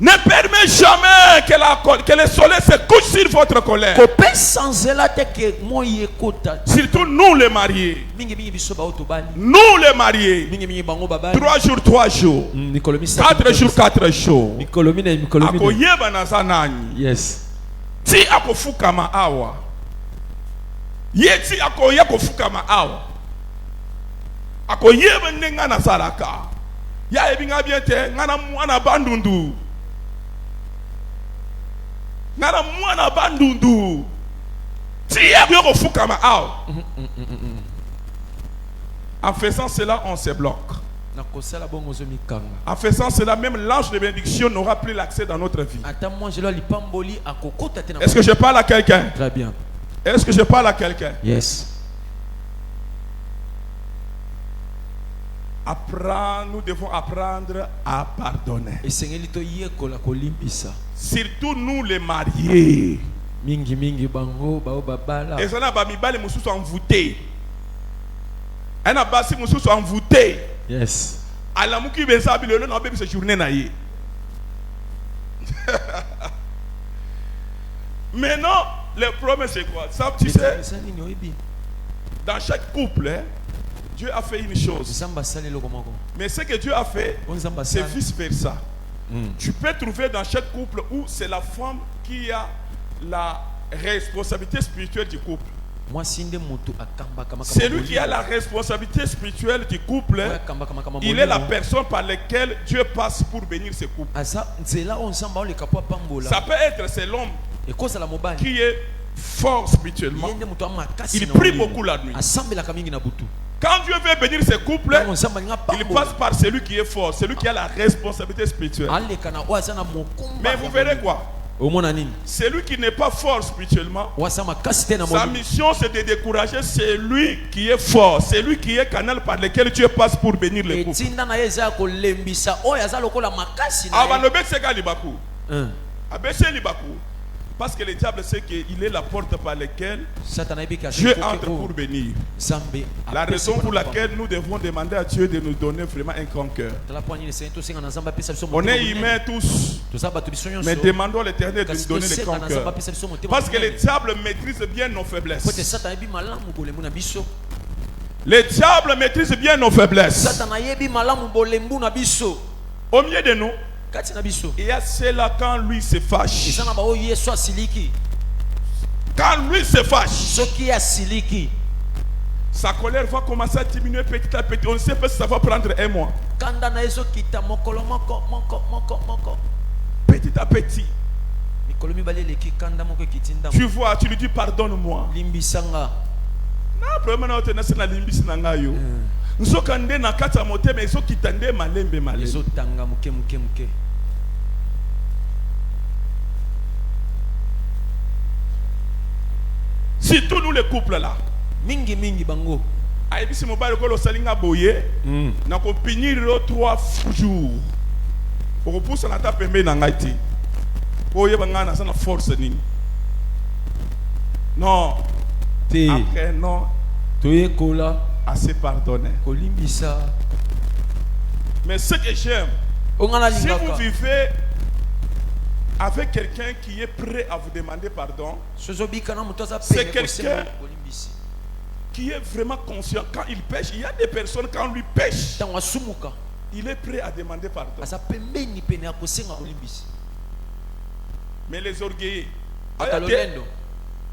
Ne permets jamais que le soleil se couche sur votre colère. Surtout nous les mariés. Nous les mariés. 3 jours, 3 jours. 4 jours, 4 jours. Yes. Ti akofukama awa. Yeti akoya kofukama awa. Akoyeba nenga na saraka. Ya ebinga biente ngana mwana bandundu. Ngana mwana bandundu. Ti akoya kofukama awa. En faisant cela, on se bloque. En faisant cela, même l'ange de bénédiction n'aura plus l'accès dans notre vie. Est-ce que je parle à quelqu'un? Très bien. Est-ce que je parle à quelqu'un? Yes. Nous devons apprendre à pardonner. Surtout nous les mariés. Et ça n'a pas mis les moussous envoûtés. Elle n'a pas si moussous envoûtés. Yes. Alamuki bensabi le non bébé cette journée naïe. Maintenant, le problème c'est quoi? Ça, tu sais, dans chaque couple, hein, Dieu a fait une chose. Mais ce que Dieu a fait, c'est vice versa. Tu peux trouver dans chaque couple où c'est la femme qui a la responsabilité spirituelle du couple. C'est lui qui a la responsabilité spirituelle du couple. Il est la personne par laquelle Dieu passe pour bénir ce couple. Ça peut être c'est l'homme qui est fort spirituellement. Il prie beaucoup la nuit. Quand Dieu veut bénir ce couple, il passe par celui qui est fort, celui qui a la responsabilité spirituelle. Mais vous verrez quoi? Celui qui n'est pas fort spirituellement, sa mission c'est de décourager celui qui est fort, celui qui est canal par lequel Dieu passe pour bénir les couples. Parce que le diable sait qu'il est la porte par laquelle Satan Dieu entre pour bénir. La raison pour laquelle nous devons demander à Dieu de nous donner vraiment un grand cœur. On est humains tous, mais demandons à l'Éternel de nous donner le grand cœur. Parce que le diable maîtrise bien nos faiblesses. Le diable maîtrise bien nos faiblesses. Au milieu de nous, il y a cela quand lui se fâche. Quand lui se fâche, sa colère va commencer à diminuer petit à petit. On ne sait pas si ça va prendre un mois. Petit à petit. Tu vois, tu lui dis pardonne-moi. Non, problème est que na limbisi na ngayo. Nzokande na kata motema ezokitande malembe malembe. Ezotanga muke muke muke. Surtout nous les couples là. Mingi mingi bango. Aibisi mobile ko lo salinga boye. Na ko pinir 3 jours. Pour pousser na ta pembe na ngati. Boye bangana sana force nini. Non. Après non. Toye kola. Assez pardonner. Kolimbisa. Mais ce que j'aime, si vous vivez avec quelqu'un qui est prêt à vous demander pardon, c'est quelqu'un qui est vraiment conscient. Quand il pêche, il y a des personnes quand lui pêche, il est prêt à demander pardon. Mais les orgueillés,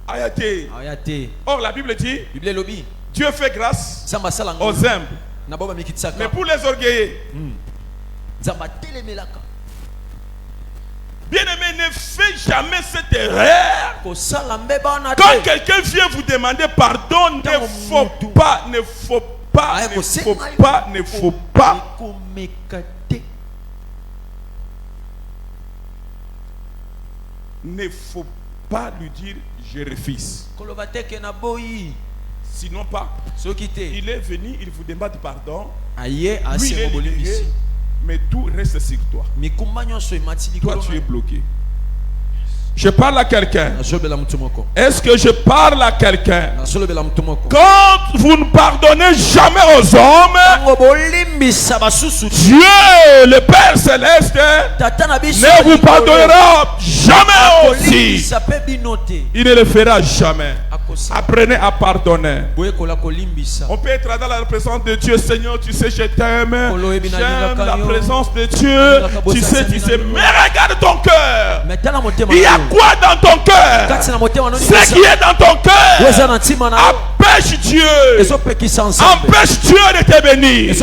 ayate. Or la Bible dit, Dieu fait grâce aux humbles. Mais pour les orgueillés, bien-aimé, ne faites jamais cette erreur. Quand quelqu'un vient vous demander pardon, ne faut pas. Ne faut pas lui dire je refuse. Sinon pas. Il est venu, il vous demande pardon. Lui, il est libéré, mais tout reste sur toi. Toi, tu es bloqué. Je parle à quelqu'un. Est-ce que je parle à quelqu'un? Quand vous ne pardonnez jamais aux hommes, Dieu, le Père Céleste, ne vous pardonnera jamais aussi. Il ne le fera jamais. Apprenez à pardonner. On peut être dans la présence de Dieu. Seigneur, tu sais, je t'aime. J'aime la présence de Dieu. Tu sais, mais regarde ton cœur. Il y a quoi dans ton cœur? Ce qui est dans ton cœur empêche Dieu. Empêche Dieu de te bénir.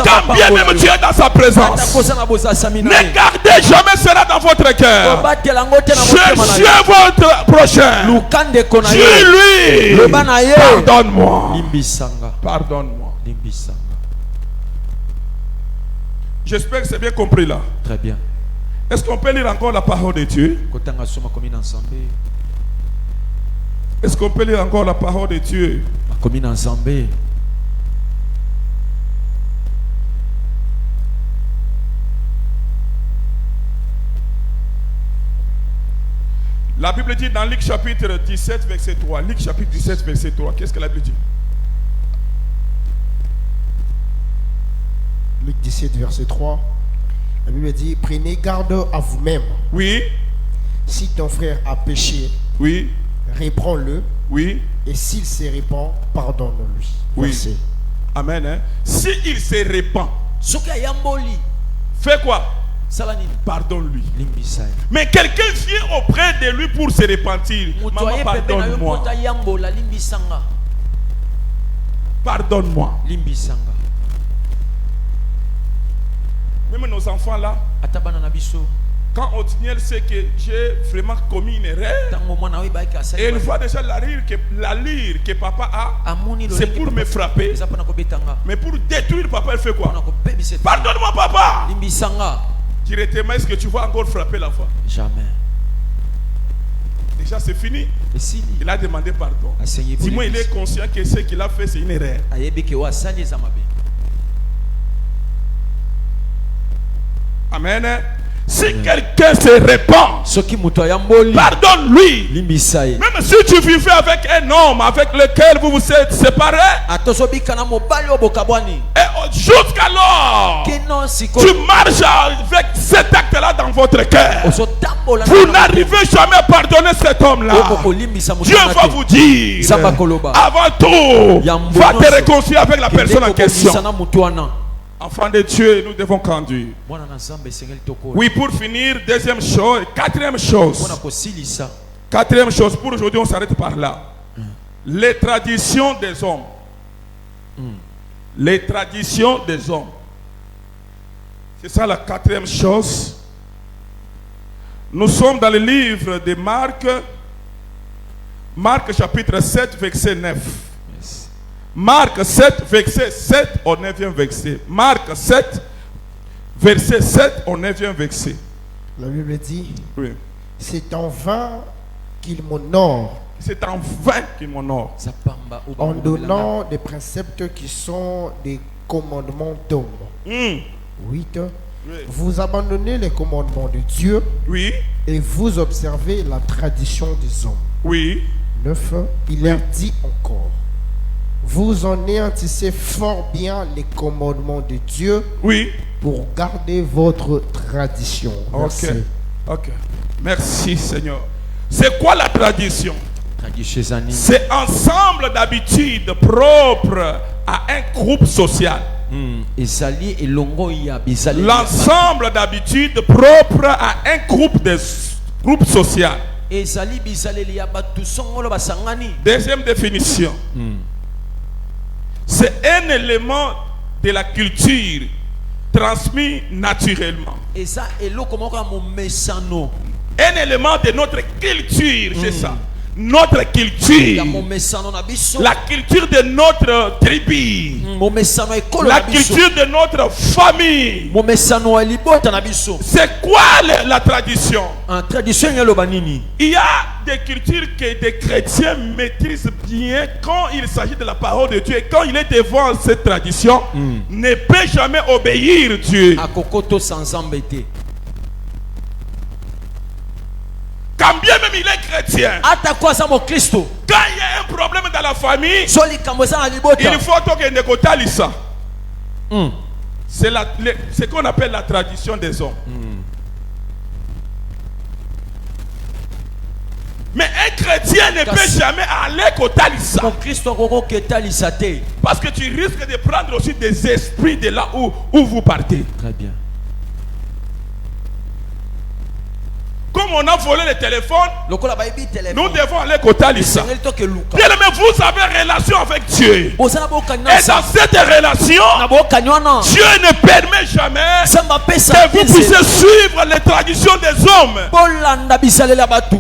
Quand bien même tu es dans sa présence, ne gardez jamais cela dans votre cœur. Cherchez votre prochain. Dis-lui, pardonne-moi. Pardonne-moi. J'espère que c'est bien compris là. Très bien. Est-ce qu'on peut lire encore la parole de Dieu? Est-ce qu'on peut lire encore la parole de Dieu? La Bible dit dans Luc chapitre 17 verset 3. Luc chapitre 17 verset 3. Qu'est-ce que la Bible dit? Luc 17 verset 3. La Bible dit, prenez garde à vous-même. Oui. Si ton frère a péché, oui, reprends-le. Oui. Et s'il se répand, pardonne-lui. Oui. Verset. Amen. Hein? S'il se répand, fais quoi? Pardonne-lui. Mais quelqu'un vient auprès de lui pour se repentir. Maman, pardonne-moi. Pardonne-moi. Même nos enfants là, quand Othniel sait que j'ai vraiment commis une erreur, et une fois déjà la lyre que papa a, c'est pour me frapper. Mais pour détruire papa, elle fait quoi? Pardonne-moi papa. Directement, est-ce que tu vas encore frapper la foi? Jamais. Déjà c'est fini. Il a demandé pardon. Dis-moi, il est conscient que ce qu'il a fait c'est une erreur. Amen. Si quelqu'un se répand, soki muto yamboli pardonne-lui. limbisaye Même si tu vivais avec un homme avec lequel vous vous êtes séparés, atozobika na mobali obokabwani et jusqu'alors, kino siko tu marches avec cet acte-là dans votre cœur. ozotambola Vous n'arrivez jamais à pardonner cet homme-là. okolimbisa Dieu va vous dire, Samba koloba. avant tout, Yambo va te nyonso. réconcilier avec la personne en question. na mutu wana Enfants de Dieu, nous devons conduire. mwana na nzambe esengeli tokola Oui, pour finir, deuxième chose, quatrième chose. mpona kosilisa Quatrième chose, pour aujourd'hui, on s'arrête par là. Les traditions des hommes. Les traditions des hommes. C'est ça la quatrième chose. Nous sommes dans le livre de Marc. Marc chapitre 7, verset 9. Yes. Marc 7, verset 7 au 9e verset. Marc 7, verset 7 au 9e verset. La Bible dit, Oui. c'est en vain qu'il m'honore C'est en vain qu'il m'honore. zapamba en donnant des préceptes qui sont des commandements d'hommes. 8. Oui. Vous abandonnez les commandements de Dieu Oui. et vous observez la tradition des hommes. Oui. 9. Il leur dit encore, vous anéantissez fort bien les commandements de Dieu Oui. pour garder votre tradition. Ok. Merci. Ok. Merci Seigneur. C'est quoi la tradition? traditionnalisme C'est ensemble d'habitudes propres à un groupe social. ezali elongo ya bizali L'ensemble d'habitudes propres à un groupe social. ezali bizaleli ya batu songolo basangani. Deuxième définition. C'est un élément de la culture transmis naturellement. eza eloko moko ya momesano Un élément de notre culture, c'est ça. Notre culture. ya momesano na biso La culture de notre tribu. momesano ekolo La na biso culture de notre famille. momesano ya libota na biso. C'est quoi la tradition? En tradition eloba nini? Il y a des cultures que des chrétiens maîtrisent bien quand il s'agit de la parole de Dieu. Et quand il est devant cette tradition, ne peut jamais obéir Dieu. akokoto sans embêter. Quand bien même il est chrétien, ata kwa sa mo Kristo quand il y a un problème dans la famille, soli kamboza na libota il faut que Nekotalisa. C'est ce qu'on appelle la tradition des hommes. Mais un chrétien ne peut jamais aller Kotalisa. mon Kristo koko ketalisa te. Parce que tu risques de prendre aussi des esprits de là où vous partez. Très bien. Comme on a volé le téléphone, lokola baibi nous téléphone devons aller Kotalisa. sengeli to ke luka Bien aimé, vous avez relation avec Dieu. bozana bo Et kanisa dans cette relation, na bo kanywana Dieu ne permet jamais samba pesa que vous puissiez suivre les traditions des hommes. bolanda bisalela batu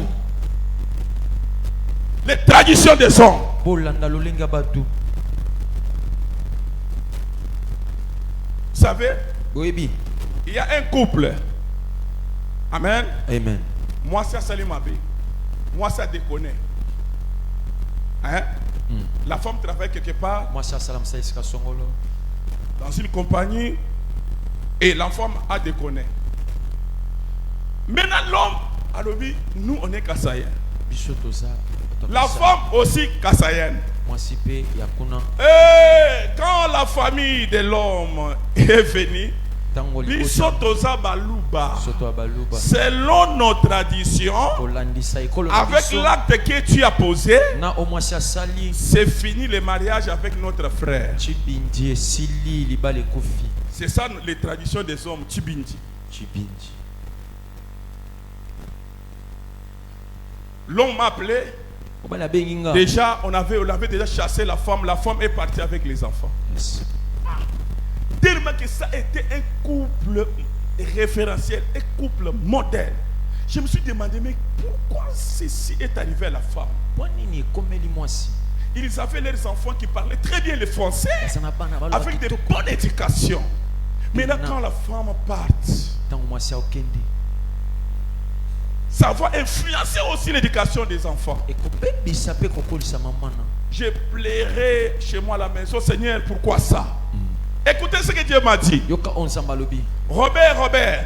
Les traditions des hommes. bolanda lolenga batu. Vous savez, Boyebi. il y a un couple. Amen. Amen. Moi, ça Salimabe. Moi, ça déconne. Hein? La femme travaille quelque part Moi ça salam sa iska songolo. dans une compagnie et la femme a déconné. Maintenant, l'homme, alors oui, nous, on est kassaïen. Biso toza. La femme aussi kassaïenne. moi si pe yakuna Et quand la famille de l'homme est venue, tango biso toza baluba. soto abaluba. Selon nos traditions, Kolandisa ekolo na avec biso. l'acte que tu as posé, Na omwasi asali c'est fini le mariage avec notre frère. chibindi esili libala ekufi. C'est ça les traditions des hommes, Tibindi. Chibindi. L'homme m'a appelé. Obala benginga. Déjà, on avait déjà chassé la femme est partie avec les enfants. Yes. Tellement que ça était un couple référentiel, un couple modèle. Je me suis demandé, mais pourquoi ceci est arrivé à la femme? Kwa nini ekomeli mwasi? Ils avaient leurs enfants qui parlaient très bien le français, Ezana bana balo avec de kitoko. bonnes éducations. Maintenant, quand la femme part, Tango mwasi okende. ça va influencer aussi l'éducation des enfants. Ekopebisa pe kokolisa mamana. Je plairais chez moi à la maison, Seigneur, pourquoi ça? Écoutez ce que Dieu m'a dit. Yoka onzamba lobi. Robert, Robert.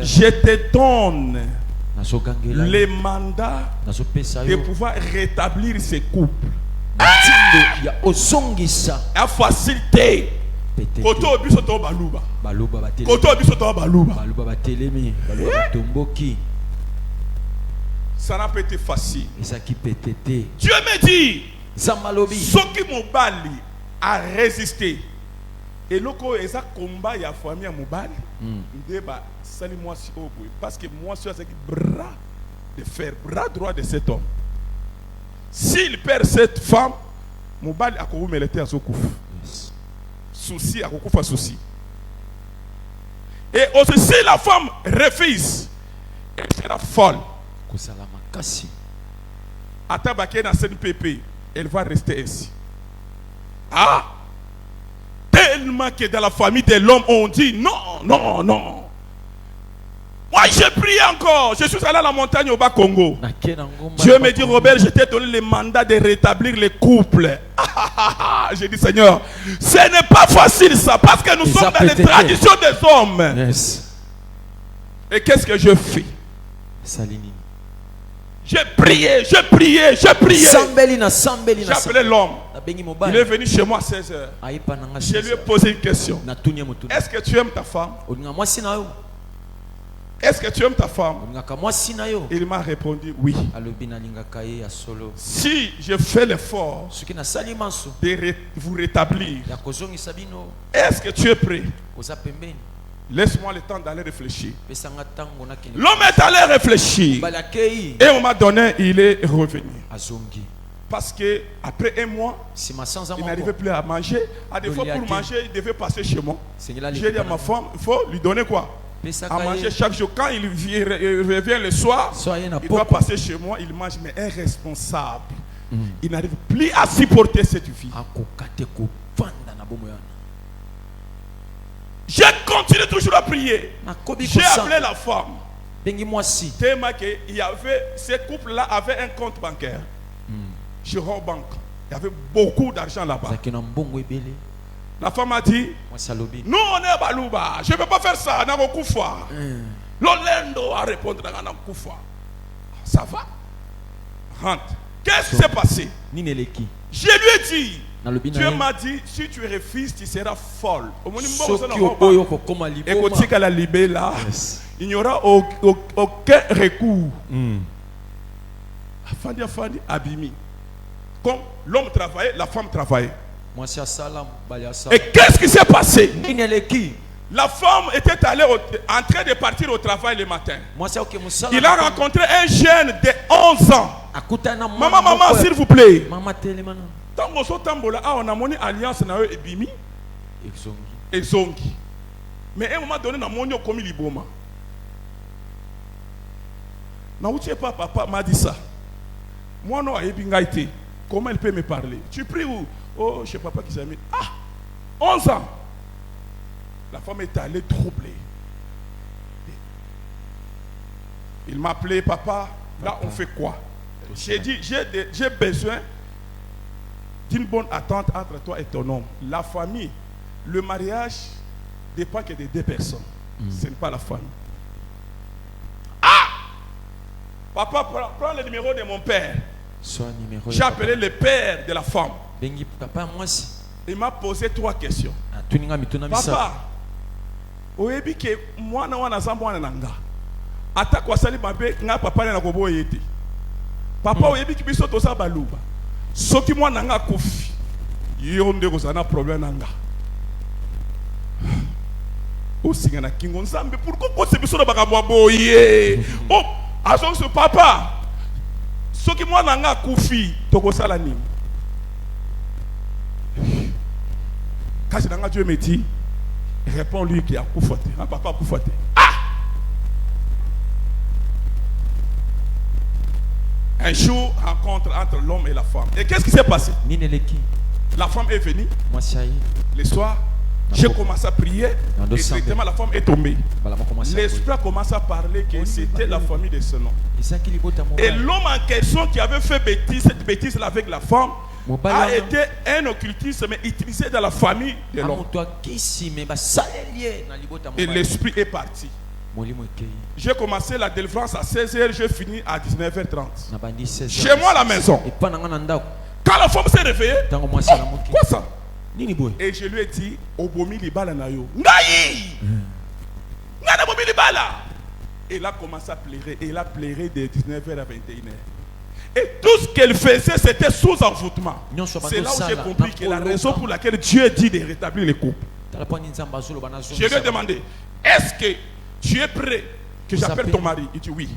je te donne Nazogangela. les mandats Nazopesa de yo. pouvoir rétablir ces couples. Natindo ya ozongisa. À facilité. Pété. Koto biso to baluba. Baluba batelemi. Koto biso to baluba. Baluba batelemi. Baluba batomboki. Ça n'a pas été facile. Ezaki pétété. Dieu me dit, Zamba lobi. ceux qui m'ont bali a résisté. Et loko eza combat ya famille ya mobali. Ndeba sali moi si oboy parce que moi suis avec bras de fer, bras droit de cet homme. S'il perd cette femme, mobali akoumeleté azokufa. Souci akokufa souci. Et aussi si la femme refuse, elle sera folle. Kozala makasi. Atabake na CNPP, elle va rester ainsi. Ah! Tellement que dans la famille de l'homme, on dit non, non, non. Moi, j'ai prié encore. Je suis allé à la montagne au Bas-Congo. Dieu me dit, Robert, je t'ai donné le mandat de rétablir les couples. J'ai dit, Seigneur, ce n'est pas facile ça, parce que nous sommes dans les traditions des hommes. Yes. Et qu'est-ce que je fais? Salini. J'ai prié, j'ai prié, j'ai prié. J'ai appelé l'homme. Il est venu chez moi à 16 h. Je lui ai posé une question. Est-ce que tu aimes ta femme? Est-ce que tu aimes ta femme? Il m'a répondu oui. Si je fais l'effort de vous rétablir, est-ce que tu es prêt? Laisse-moi le temps d'aller réfléchir. L'homme est allé réfléchir. Et on m'a donné, il est revenu. Parce que après un mois, il n'arrivait plus à manger. À des fois pour manger, il devait passer chez moi. J'ai dit à ma femme, il faut lui donner quoi? À manger chaque jour. Quand il revient le soir, il doit passer chez moi, il mange. Mais un responsable, il n'arrive plus à supporter cette vie. J'ai continué toujours à prier. J'ai appelé la femme. Tellement qu'il y avait, ces couples-là avaient un compte bancaire. Chez Robank. Il y avait beaucoup d'argent là-bas. La femme a dit, nous on est à Balouba. Je ne peux pas faire ça. L'Olendo a répondu à Kufa. Ça va? Rentre. Qu'est-ce qui s'est passé? Je lui ai dit, Dieu m'a dit, si tu refuses, tu seras folle. Et quand tu as la libé là, il n'y aura aucun recours. Afandi, Abimi. Comme l'homme travaillait, la femme travaillait. Et qu'est-ce qui s'est passé? La femme était allée en train de partir au travail le matin. Il a rencontré un jeune de 11 ans. Maman, s'il vous plaît. Tango so tambola on a moni alliance na yo ebimi ezongi. Mais à un moment donné na monyo komi liboma. Na utie papa m'a dit ça. Moi non ayebi ngaite. Comment elle peut me parler? Tu pries où? Oh, chez papa qui s'est mis. Ah, 11 ans. La femme est allée troublée. Il m'a appelé, papa, là on fait quoi? J'ai dit, j'ai besoin d'une bonne attente entre toi et ton homme. La famille, le mariage dépend que de deux personnes. Ce n'est pas la famille. Ah! Papa, prends le numéro de mon père. J'ai appelé le père de la femme. Il m'a posé 3 questions. Papa, oyebi ke mwana wana za mwana nanga. Ata kwa sali mabe nga papa na kobo yete. Papa oyebi ki biso to sa baluba. Soki mwana nanga kofi. Yo ndeko sana problème nanga. O singa na kingo nzambe pourquoi ko se biso na bakamwa boye. Oh, aso ce papa. Soki mwana nanga kofi to ko sala nini? Quand Dieu me dit, réponds-lui qu'il a koufoté. Papa koufoté. Ah! Un jour, rencontre entre l'homme et la femme. Et qu'est-ce qui s'est passé? La femme est venue. Le soir, j'ai commencé à prier. Et directement, la femme est tombée. L'esprit a commencé à parler que c'était la famille de ce nom. Et l'homme en question qui avait fait cette bêtise avec la femme, a été un occultisme mais utilisé dans la famille de l'homme. Et l'esprit est parti. J'ai commencé la délivrance à 16h, j'ai fini à 19h30. Chez moi à la maison. Quand la femme s'est réveillée, quoi ça? Et je lui ai dit, Obomi libala na yo. Ngai! Ngai bomi libala! Et il a commencé à pleurer. Et il a pleuré de 19h à 21h. Et tout ce qu'elle faisait, c'était sous envoûtement. C'est là où j'ai compris que la raison pour laquelle Dieu dit de rétablir les couples. Je lui ai demandé, est-ce que tu es prêt que j'appelle ton mari? Il dit oui.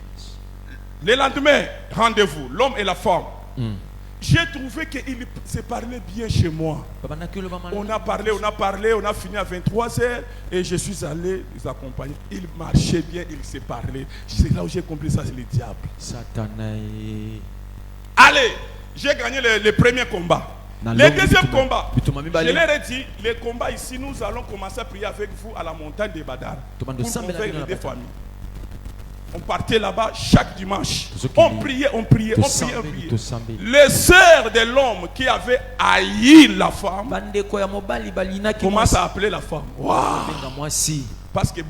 Le lendemain, rendez-vous, l'homme et la femme. J'ai trouvé qu'il se parlait bien chez moi. On a parlé, on a fini à 23h et je suis allé les accompagner. Il marchait bien, il se parlait. C'est là où j'ai compris ça, c'est le diable. Allez, j'ai gagné le premier combat. Le deuxième combat, je leur ai dit, les combats ici, nous allons commencer à prier avec vous à la montagne de Badar. Pour convaincre les deux familles. On partait là-bas chaque dimanche. On priait. Les sœurs de l'homme qui avait haï la femme commencent à appeler la femme. Wow. Parce que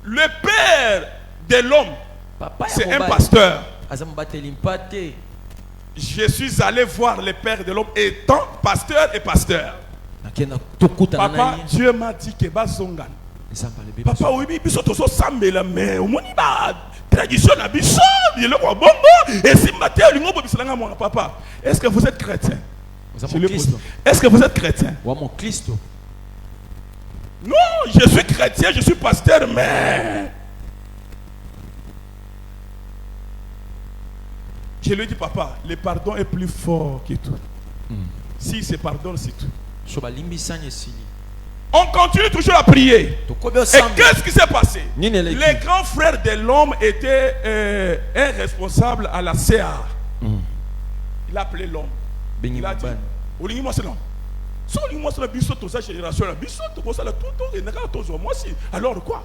le père de l'homme, c'est un pasteur. Je suis allé voir le père de l'homme étant pasteur et pasteur. Papa, Dieu m'a dit que Bazongan. Papa, oui, biso toso sambela mais au moni ba tradition na biso, il le bongo et si matin lingo bisalanga mon papa. Est-ce que vous êtes chrétien? Est-ce que vous êtes chrétien? Non, je suis chrétien, je suis pasteur mais je lui dis papa, le pardon est plus fort que tout. Si se pardonne, c'est tout. On continue toujours à prier. Et qu'est-ce qui s'est passé? Les grands frères de l'homme étaient un responsable à la CA. Il a appelé l'homme. Il a dit, moi c'est l'homme. Alors quoi?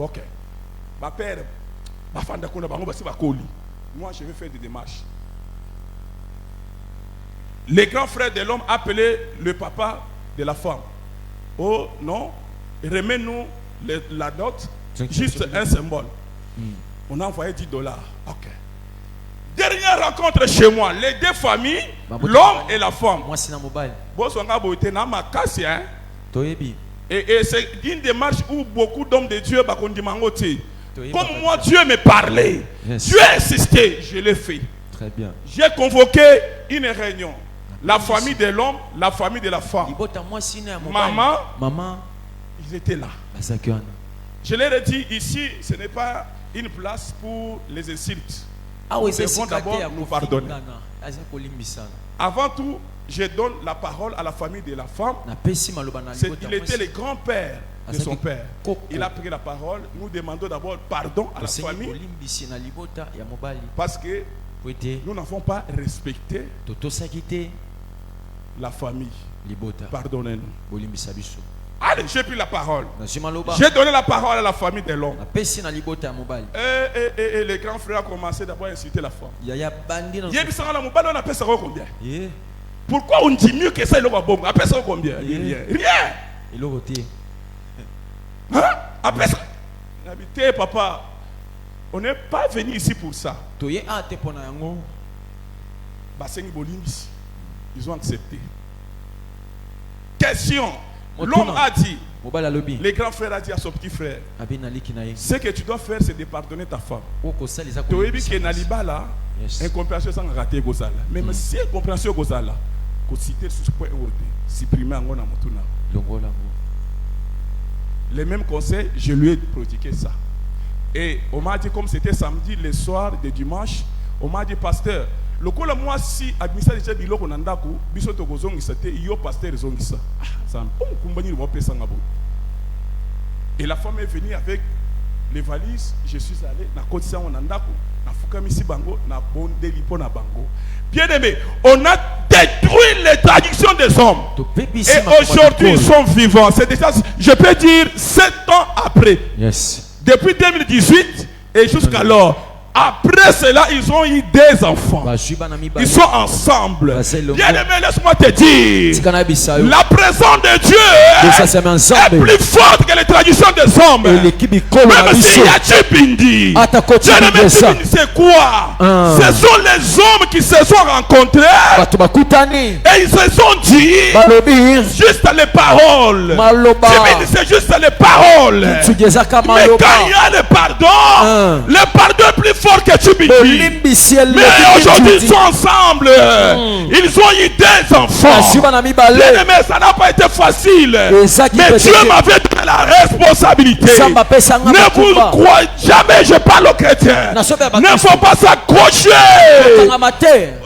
Ok. Ma père, moi je vais faire des démarches. Les grands frères de l'homme appelaient le papa de la femme. Oh non, remets-nous la note, juste un symbole. On a envoyé $10. Ok. Dernière rencontre chez moi, les deux familles, l'homme et la femme. Et c'est une démarche où beaucoup d'hommes de Dieu, comme moi, Dieu me parlait. Dieu insistait, je l'ai fait. Très bien. J'ai convoqué une réunion. La famille de l'homme, la famille de la femme. Maman, ils étaient là. Je leur ai dit, ici, ce n'est pas une place pour les insultes. Nous devons d'abord nous pardonner. Avant tout, je donne la parole à la famille de la femme. Il était le grand-père de son père. Il a pris la parole. Nous demandons d'abord pardon à la famille. Parce que nous n'avons pas respecté la famille. Pardonnez-nous. Allez, j'ai pris la parole. J'ai donné la parole à la famille de l'homme. Et les grands frères ont commencé d'abord à insulter la femme. On appelle ça combien? Pourquoi on dit mieux que ça? On appelle ça combien? Rien. Après ça, papa, on n'est pas venu ici pour ça. Ils ont accepté. Question. L'homme a dit, les grands frères a dit à son petit frère, ce que tu dois faire, c'est de pardonner ta femme. Tu as vu que Naliba là, incompréhension sans rater Gozala. Même si incompréhension Gozala, qu'on cite sur ce point supprimer en Gona Motuna. Les mêmes conseils, je lui ai prodigué ça. Et on m'a dit, comme c'était samedi, le soir de dimanche, on m'a dit, pasteur, le coup moi si administrateur de l'eau nandako bisoto gozongi c'était yo pasteur zongi ça ça kumbani le pesa ngabo. Et la femme est venue avec les valises. Je suis allé na kotisa nandako na fukamisi bango na bonde lipo na bango. Bien aimé, on a détruit les traditions des hommes. Et aujourd'hui ils sont vivants. C'est déjà, je peux dire 7 ans après. Yes. Depuis 2018 et jusqu'alors. Après cela, ils ont eu des enfants. Ils sont ensemble. Bien aimé, laisse-moi te dire, la présence de Dieu est plus forte que les traditions des hommes. Même s'il y a Tchibindi, c'est quoi? Ce sont les hommes qui se sont rencontrés et ils se sont dit juste les paroles. C'est juste les paroles. Mais quand il y a le pardon est plus fort que Tchibindi. Mais aujourd'hui ils sont ensemble. Ils ont eu des enfants. Bien aimé, ça n'a pas été facile. Mais Dieu m'avait donné la responsabilité. Ne vous croyez jamais, je parle aux chrétiens. Ne faut pas s'accrocher.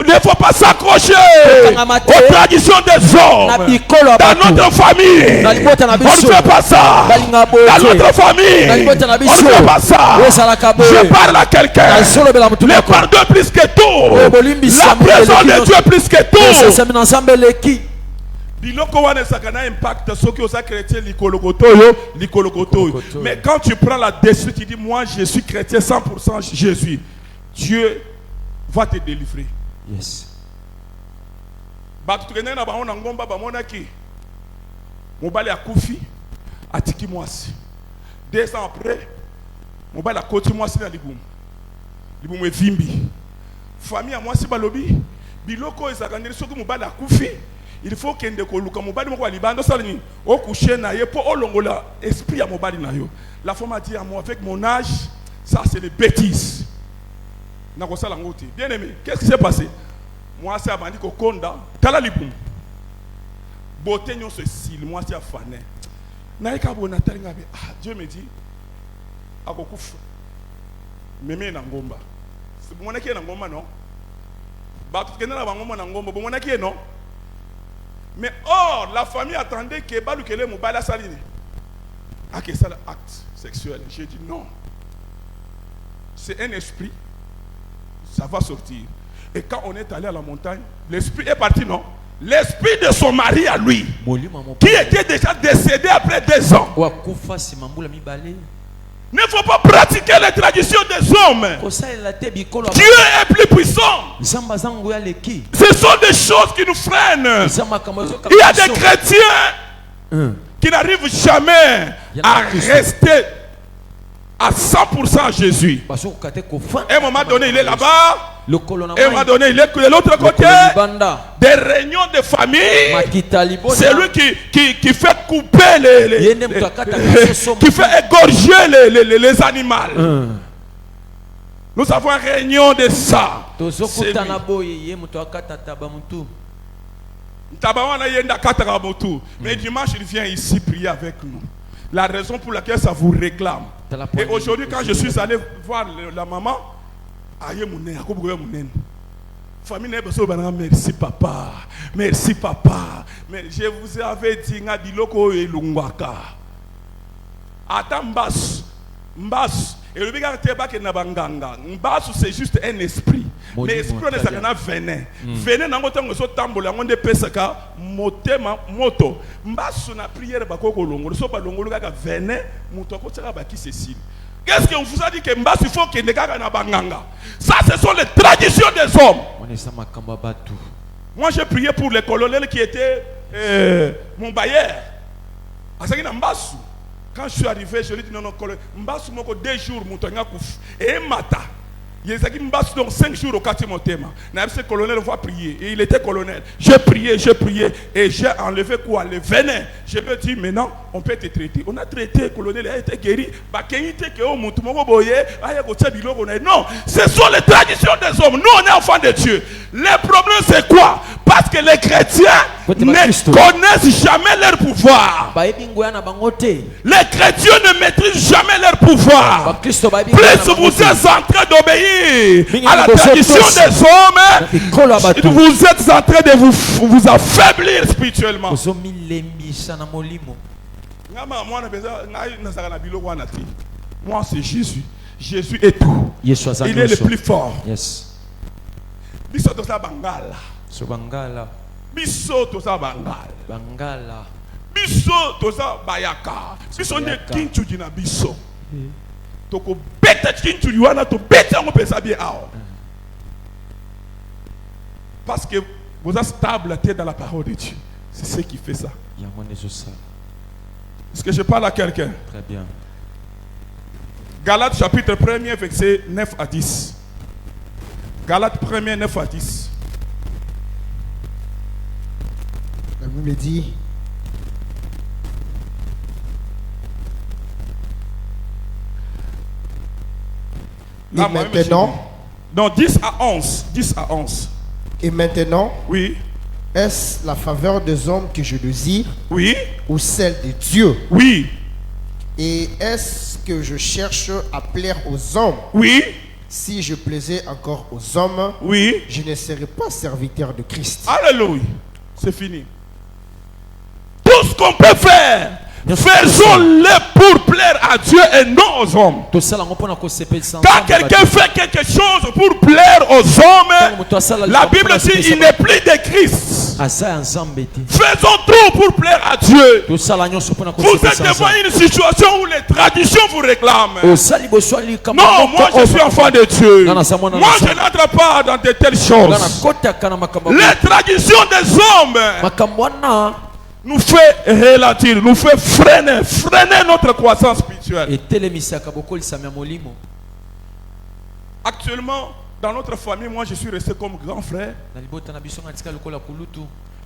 Ne faut pas s'accrocher aux traditions des hommes. Dans notre famille, on ne fait pas ça. Dans notre famille, on ne fait pas ça. Je parle à quelqu'un. Le pardon plus que tout. La présence de Dieu plus que tout. Biloko wana sakana impact ceux qui ont chrétien likolokoto. Mais quand tu prends la décision, tu dis moi je suis chrétien 100% Jésus. Dieu va te délivrer. Yes. Batu tukene na bango na ngomba bamona ki mobali akufi atiki mwasi. 2 ans après mobali akoti mwasi na libumu. Libumu evimbi. Famille à mwasi balobi biloko ezakandeli soki mobali akufi. Il faut qu'il y ait des gens qui au coucher pour olongola esprit à mobali na yo. La femme a dit à moi avec mon âge, ça c'est des bêtises. Bien aimé, qu'est-ce qui s'est passé? Moi c'est abandi ko konda, tala libum. Beauté nyon ce style, moi c'est fané. Na eka bona talinga be, Dieu me dit akokufa. Meme na ngomba. C'est bon na ngomba non? Ba tu kena na ngomba na ngomba, bon na non? Mais or, la famille attendait que Balukele Moubala Saline. Ah, que ça l'acte sexuel. J'ai dit non. C'est un esprit. Ça va sortir. Et quand on est allé à la montagne, l'esprit est parti, non? L'esprit de son mari à lui, qui était déjà décédé après 2 ans. Ne faut pas pratiquer les traditions des hommes. Dieu est plus puissant. Ce sont des choses qui nous freinent. Il y a des chrétiens qui n'arrivent jamais à rester à 100% à Jésus. À un moment donné, il est là-bas. Et à un moment donné, il est de l'autre côté. Des réunions de famille. C'est lui qui fait couper qui fait égorger les animaux. Nous avons une réunion de ça. Mais dimanche, il vient ici prier avec nous. La raison pour laquelle ça vous réclame. Et aujourd'hui, quand je suis allé voir la maman, famille, merci papa, merci papa. Mais je vous avais dit, attends, Mbas. Et le bigard tebak na banganga. Mbasu c'est juste un esprit. Mais esprit on est sakana venin. Venin na ngotango so tambola ngonde pesaka motema moto. Mbasu na prière bakoko longolo so balongolo kaka venin muto ko tsaka baki Cécile. Qu'est-ce qu'on vous a dit que Mbasu il faut que ne kaka na banganga. Ça ce sont les traditions des hommes. Moi j'ai prié pour les colonels qui étaient mon bailleur. Asaki na Mbasu. Quand je suis arrivé, je lui ai dit non, non, Mbasu moko 2 jours, Moutonga kouf. Et Mata, il y a Mbasu donc 5 jours au quartier Motema. Le colonel va prier. Et il était colonel. J'ai prié. Et j'ai enlevé quoi? Le venin. Je me dis maintenant, on peut te traiter. On a traité, le colonel a été guéri. Non, ce sont les traditions des hommes. Nous, on est enfants de Dieu. Le problème, c'est quoi? Parce que les chrétiens ne connaissent jamais leur pouvoir. Les chrétiens ne maîtrisent jamais leur pouvoir. Plus vous êtes en train d'obéir à la tradition des hommes, vous êtes en train de vous affaiblir spirituellement. Moi, c'est Jésus. Jésus est tout. Il est le plus fort. Bangala. Biso toza Bangala. Biso toza Bayaka. Biso ne kinchu dina biso. Toko be beta kintu liwana to beta ngo pesa bien ao. Parce que vous êtes stable dans la parole de Dieu. C'est ce qui fait ça. Est-ce que je parle à quelqu'un? Très bien. Galates chapitre 1er, verset 9 à 10. Galates 1er, 9 à 10. La Bible dit, et Ah, moi-même, maintenant, non, 10 à 11. 10 à 11. et maintenant, Oui. est-ce la faveur des hommes que je désire Oui. ou celle de Dieu? Oui. Et est-ce que je cherche à plaire aux hommes? Oui. Si je plaisais encore aux hommes, Oui. je ne serais pas serviteur de Christ. Alléluia. C'est fini. Tout ce qu'on peut faire, faisons-le pour plaire à Dieu et non aux hommes. Quand quelqu'un fait quelque chose pour plaire aux hommes, la Bible dit il n'est plus de Christ. Faisons tout pour plaire à Dieu. Vous êtes devant une situation où les traditions vous réclament. Non, moi je suis enfant de Dieu. Moi je n'entre pas dans de telles choses. Les traditions des hommes nous fait ralentir, nous fait freiner notre croissance spirituelle. Actuellement, dans notre famille, moi je suis resté comme grand frère.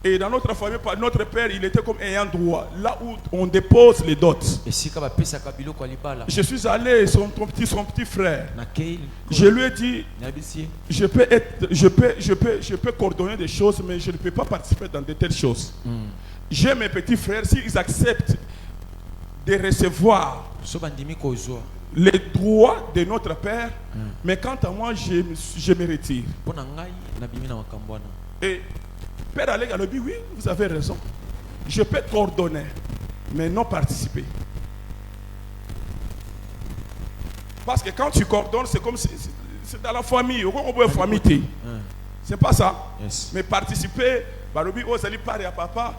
Et dans notre famille, notre père, il était comme ayant droit, là où on dépose les dots. Je suis allé, son petit frère. Je lui ai dit, je peux coordonner des choses, mais je ne peux pas participer dans de telles choses. J'ai mes petits frères, s'ils acceptent de recevoir les droits de notre père, mais quant à moi, je me retire. Et Père Alec a dit, oui, vous avez raison. Je peux coordonner, mais non participer. Parce que quand tu coordonnes, c'est comme si c'est dans la famille. On peut famille. C'est pas ça. Yes. Mais participer, barobi oh sali pare à papa.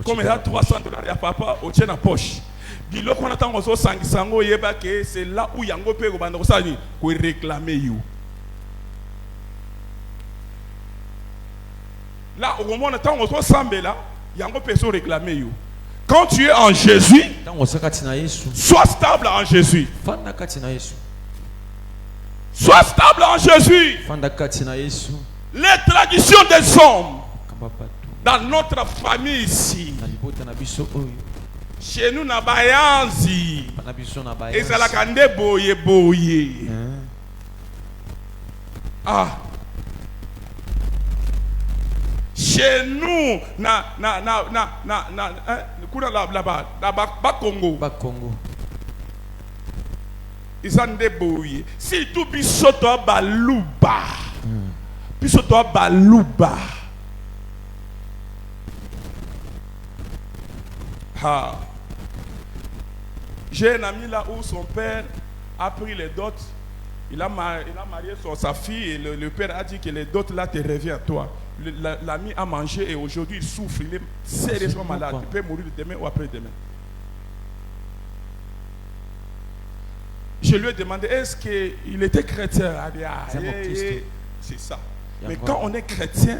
Comme il y a $300 à papa, au tien à poche. Bilo qu'on attend au sango yeba que c'est là où yango pe go bando sali ko réclamer you. Là au moment où on attend au sambela, yango pe so réclamer you. Quand tu es en Jésus, sois stable en Jésus. Sois stable en Jésus. Les traditions des hommes dans notre famille ici, chez nous, na bayanzi, et ça la kande boye boye. Ah. Chez nous, Congo. Ils ont débrouillé. Si tout bisoto baluba. Bisoto baluba. Ah. J'ai un ami là où son père a pris les dots. Il a marié sa fille et le père a dit que les dots là te reviennent à toi. L'ami a mangé et aujourd'hui il souffre. Il est sérieusement malade. Il peut mourir demain ou après-demain. Je lui ai demandé, est-ce qu'il était chrétien? C'est ça. Mais quand on est chrétien,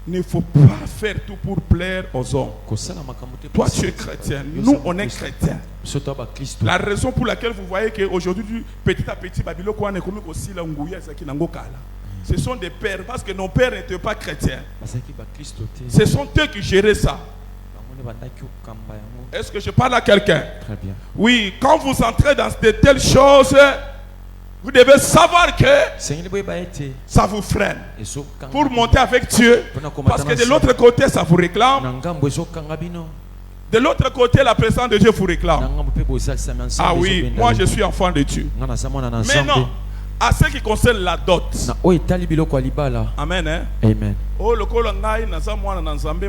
il ne faut pas faire tout pour plaire aux hommes. Toi, tu es chrétien. Nous, on est chrétiens. La raison pour laquelle vous voyez qu'aujourd'hui, petit à petit, ce sont des pères, parce que nos pères n'étaient pas chrétiens. Ce sont eux qui géraient ça. Est-ce que je parle à quelqu'un? Très bien. Oui, quand vous entrez dans de telles choses, vous devez savoir que ça vous freine pour monter avec Dieu. Parce que de l'autre côté, ça vous réclame. De l'autre côté, la présence de Dieu vous réclame. Ah oui, moi je suis enfant de Dieu. Maintenant, à ce qui concerne la dot. Amen. Hein? Amen. Oh, le colonel,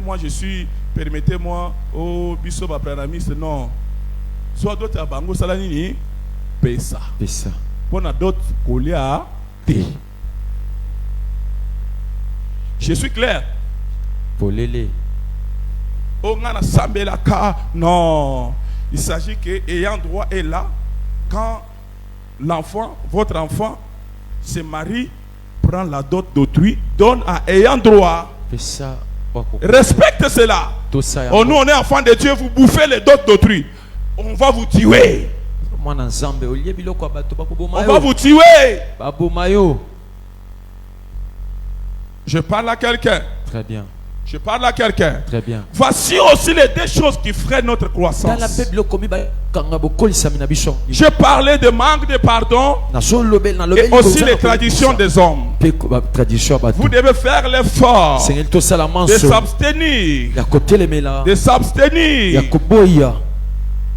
moi je suis, permettez-moi, oh, biso bapranamis, non. Soit d'autres à Bango Salanini, pesa. Pesa. Pour a d'autres colia té. Je suis clair. Polele. Oh, on a sambela ka. Non. Il s'agit que ayant droit est là quand l'enfant, votre enfant, se marie, prend la dot d'autrui, donne à ayant droit. Respecte cela. Oh, nous, on est enfants de Dieu, vous bouffez les dots d'autrui. On va vous tuer. On va vous tuer. Je parle à quelqu'un. Très bien. Je parle à quelqu'un. Très bien. Voici aussi les deux choses qui freinent notre croissance. Je parlais de manque de pardon et aussi les traditions des hommes. Vous devez faire l'effort de s'abstenir. De s'abstenir.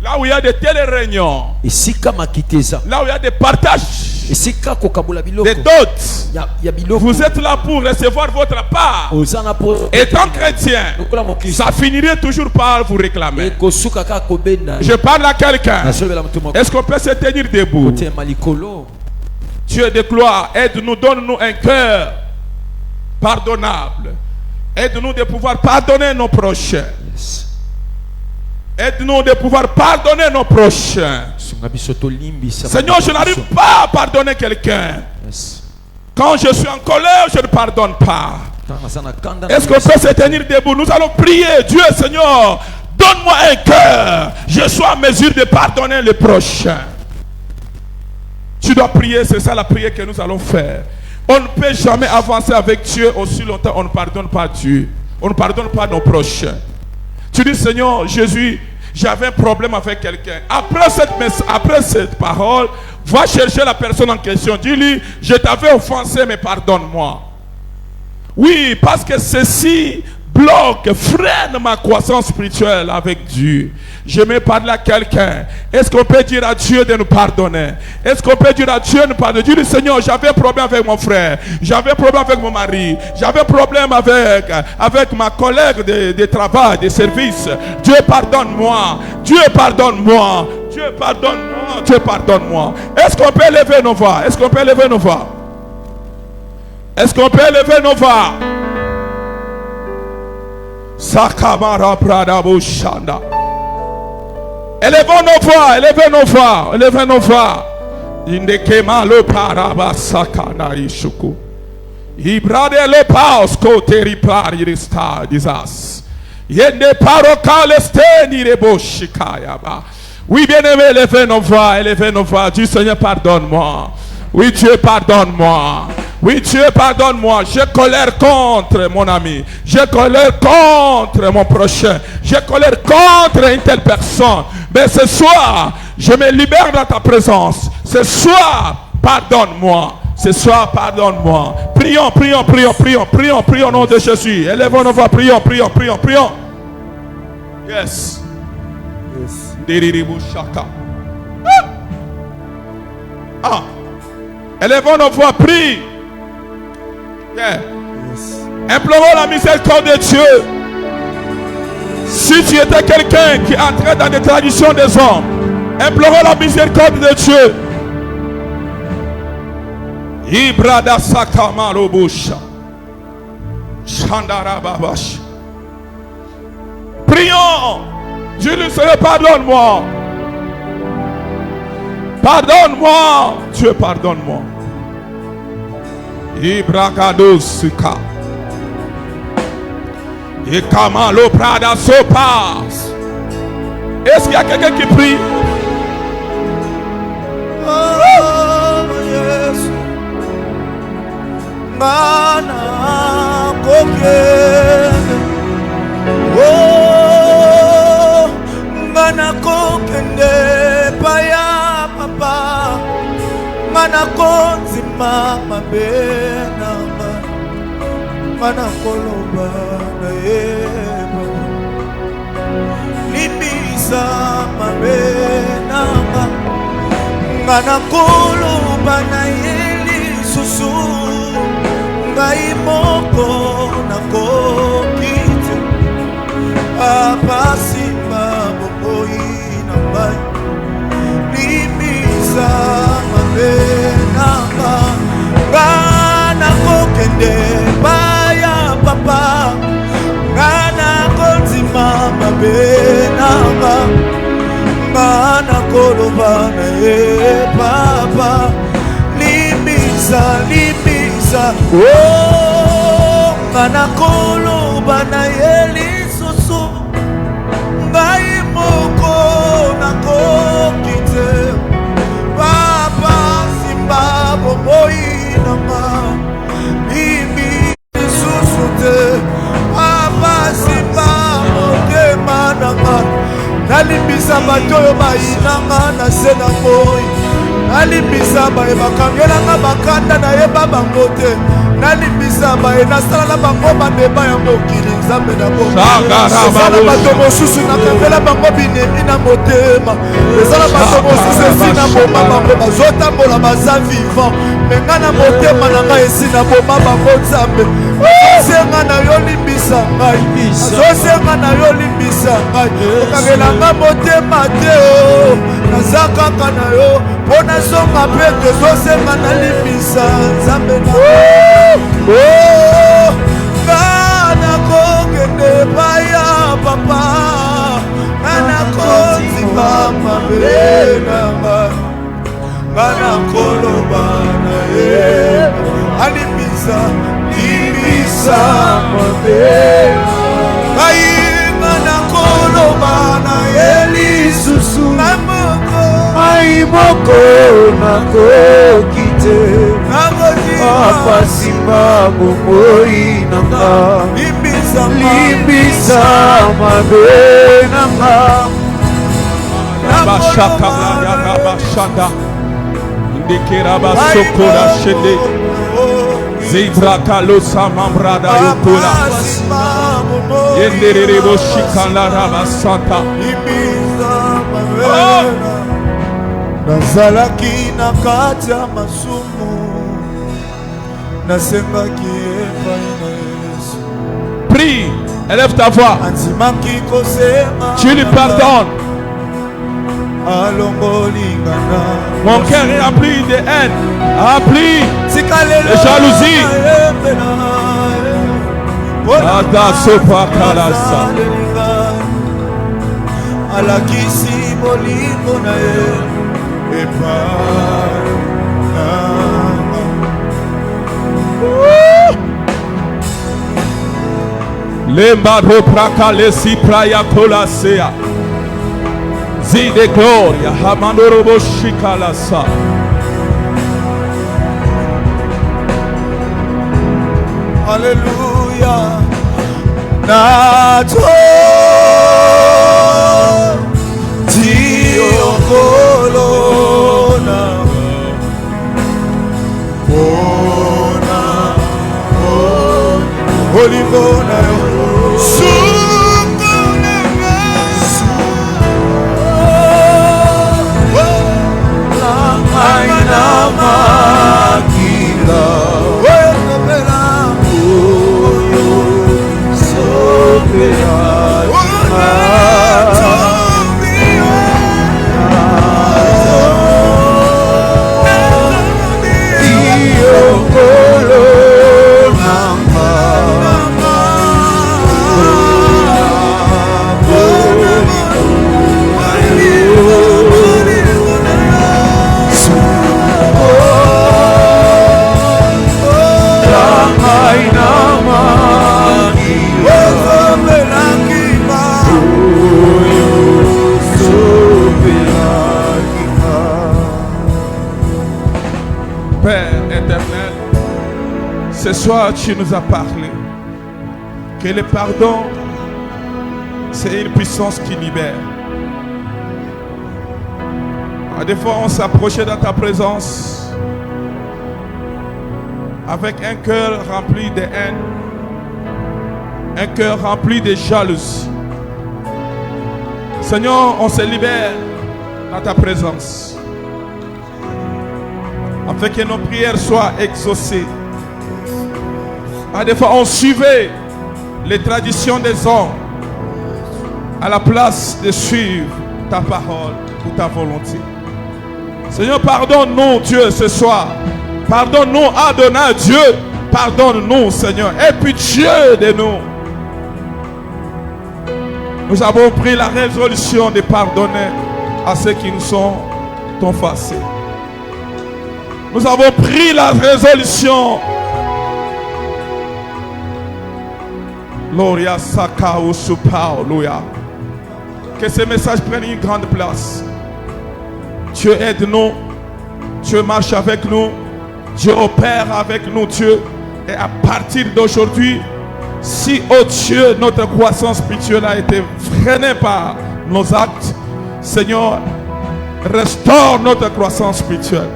Là où il y a de telles réunions. Là où il y a des partages. Des dots. Vous êtes là pour recevoir votre part. Étant chrétien, ça finirait toujours par vous réclamer. Je parle à quelqu'un. Est-ce qu'on peut se tenir debout? Dieu de gloire, aide-nous, donne-nous un cœur pardonnable. Aide-nous de pouvoir pardonner nos prochains. Aide-nous de pouvoir pardonner nos prochains. Seigneur, je n'arrive pas à pardonner quelqu'un. Quand je suis en colère, je ne pardonne pas. Est-ce qu'on peut se tenir debout? Nous allons prier. Dieu, Seigneur, donne-moi un cœur. Je sois en mesure de pardonner les prochains. Tu dois prier, c'est ça la prière que nous allons faire. On ne peut jamais avancer avec Dieu aussi longtemps on ne pardonne pas Dieu. On ne pardonne pas nos prochains. Tu dis, Seigneur, Jésus, j'avais un problème avec quelqu'un. Après cette parole, va chercher la personne en question. Dis-lui, je t'avais offensé, mais pardonne-moi. Oui, parce que ceci bloque, freine ma croissance spirituelle avec Dieu. Je me parle à quelqu'un. Est-ce qu'on peut dire à Dieu de nous pardonner? Est-ce qu'on peut dire à Dieu de nous pardonner? Dis-lui, Seigneur, j'avais un problème avec mon frère. J'avais un problème avec mon mari. J'avais un problème avec ma collègue de travail, de service. Dieu, pardonne-moi. Dieu, pardonne-moi. Dieu, pardonne-moi. Dieu, pardonne-moi. Est-ce qu'on peut lever nos voix? Est-ce qu'on peut lever nos voix? Est-ce qu'on peut lever nos voix? Sakamara Pradabo Shanda. Élevons nos voix, élevez nos voix, élevez nos voix. Indekema le paraba sakana ishuku. Ibrade le paus koteri parirista disas. Yende paroka lesteni rebo shikayaba. Oui, bien-aimé, élevez nos voix, élevez nos voix. Dieu Seigneur, pardonne-moi. Oui, Dieu, pardonne-moi. Oui, Dieu, pardonne-moi. J'ai colère contre mon ami. J'ai colère contre mon prochain. J'ai colère contre une telle personne. Mais ce soir, je me libère dans ta présence. Ce soir, pardonne-moi. Ce soir, pardonne-moi. Prions, prions, prions, prions, prions, prions au nom de Jésus. Élevons nos voix, prions, prions, prions, prions. Yes. Ah. Élevons nos voix, prie. Yeah. Implorons la miséricorde de Dieu. Si tu étais quelqu'un qui entrait dans des traditions des hommes, implorons la miséricorde de Dieu. Ibrada sakama robusha. Chandara babash. Prions. Dieu le Seigneur, pardonne-moi. Pardonne-moi. Dieu, pardonne-moi. Ibragadosuka. Et comment le Prada se passe? Est-ce qu'il y a quelqu'un qui prie? Oh, yes. Mana kokende. Oh, mana kokende paya papa. Mana konzima mabenama. Mana koloba na eba. Libisa mabenama. Mana koloba na yeli susu. Ngai moko na kokite. Papa simba boboi na bai. Libisa mabenama. Mana kokende baya papa. Mana konzima mabenama. Mana koloba na ye papa limbisa limbisa oh ngana koloba na ye lisusu ngai moko nakoki te papa simba bomoi nanga limbi lisusu te papa simba motema nanga nalimbisa bato oyo bayinanga na se na moi nalimbisa baye bakangelanga bakanda nayeba bango te nalimbisa baye nasalala bango bandeba ya mokili nzambe na boezala bato mosusu nakangela bango binemi na motema ezala bato mosusu esi na boma bango bazotambola baza vivant me nga na motema na ngai esi na boma bango nzambe azosenga na yo limbisa ngai azosenga na yo limbisa ngai okangelanga motema te o naza kaka na yo mpo nazonga mpe tozosenga na limbisa nzambe na nga nakokende baya papa nga nakotima mabe nanga nga nakoloba na ye alimbisa limbisa mabe ngai nga nakoloba na ye lisusu na moko ai moko nakoki te papa simba bomoi nanga limbisa mabe nanga Bashaka ya bashanda ndikira basokora shende zibra kalosa mambrada yokula yenderere boshikala rabasanta nazalaki na kati ya masumu nasengaki epai na Yesu. Prie, élève ta voix. Anzimaki kosenga Tu lui pardonnes. alongolingana Mon cœur est rempli de haine, rempli de jalousie. Ada sopa kalasa. Alakisi bolingo na ye epai nanga. Lemba do praka lesi praya kolasea. Zide gloria hamandorobo shikalasa. Alléluia. Nato Dio colonna Bona Olivona ce soir, tu nous as parlé que le pardon, c'est une puissance qui libère. Des fois, on s'approchait dans ta présence avec un cœur rempli de haine, un cœur rempli de jalousie. Seigneur, on se libère dans ta présence afin que nos prières soient exaucées. Des fois, on suivait les traditions des hommes à la place de suivre ta parole ou ta volonté. Seigneur, pardonne-nous, Dieu, ce soir. Pardonne-nous, Adonai, Dieu. Pardonne-nous, Seigneur. Aie pitié de nous. Nous avons pris la résolution de pardonner à ceux qui nous sont offensés. Nous avons pris la résolution. Gloria Sakao Supao Louia. Que ces messages prennent une grande place. Dieu aide-nous. Dieu marche avec nous. Dieu opère avec nous, Dieu. Et à partir d'aujourd'hui, si, oh Dieu, notre croissance spirituelle a été freinée par nos actes, Seigneur, restaure notre croissance spirituelle.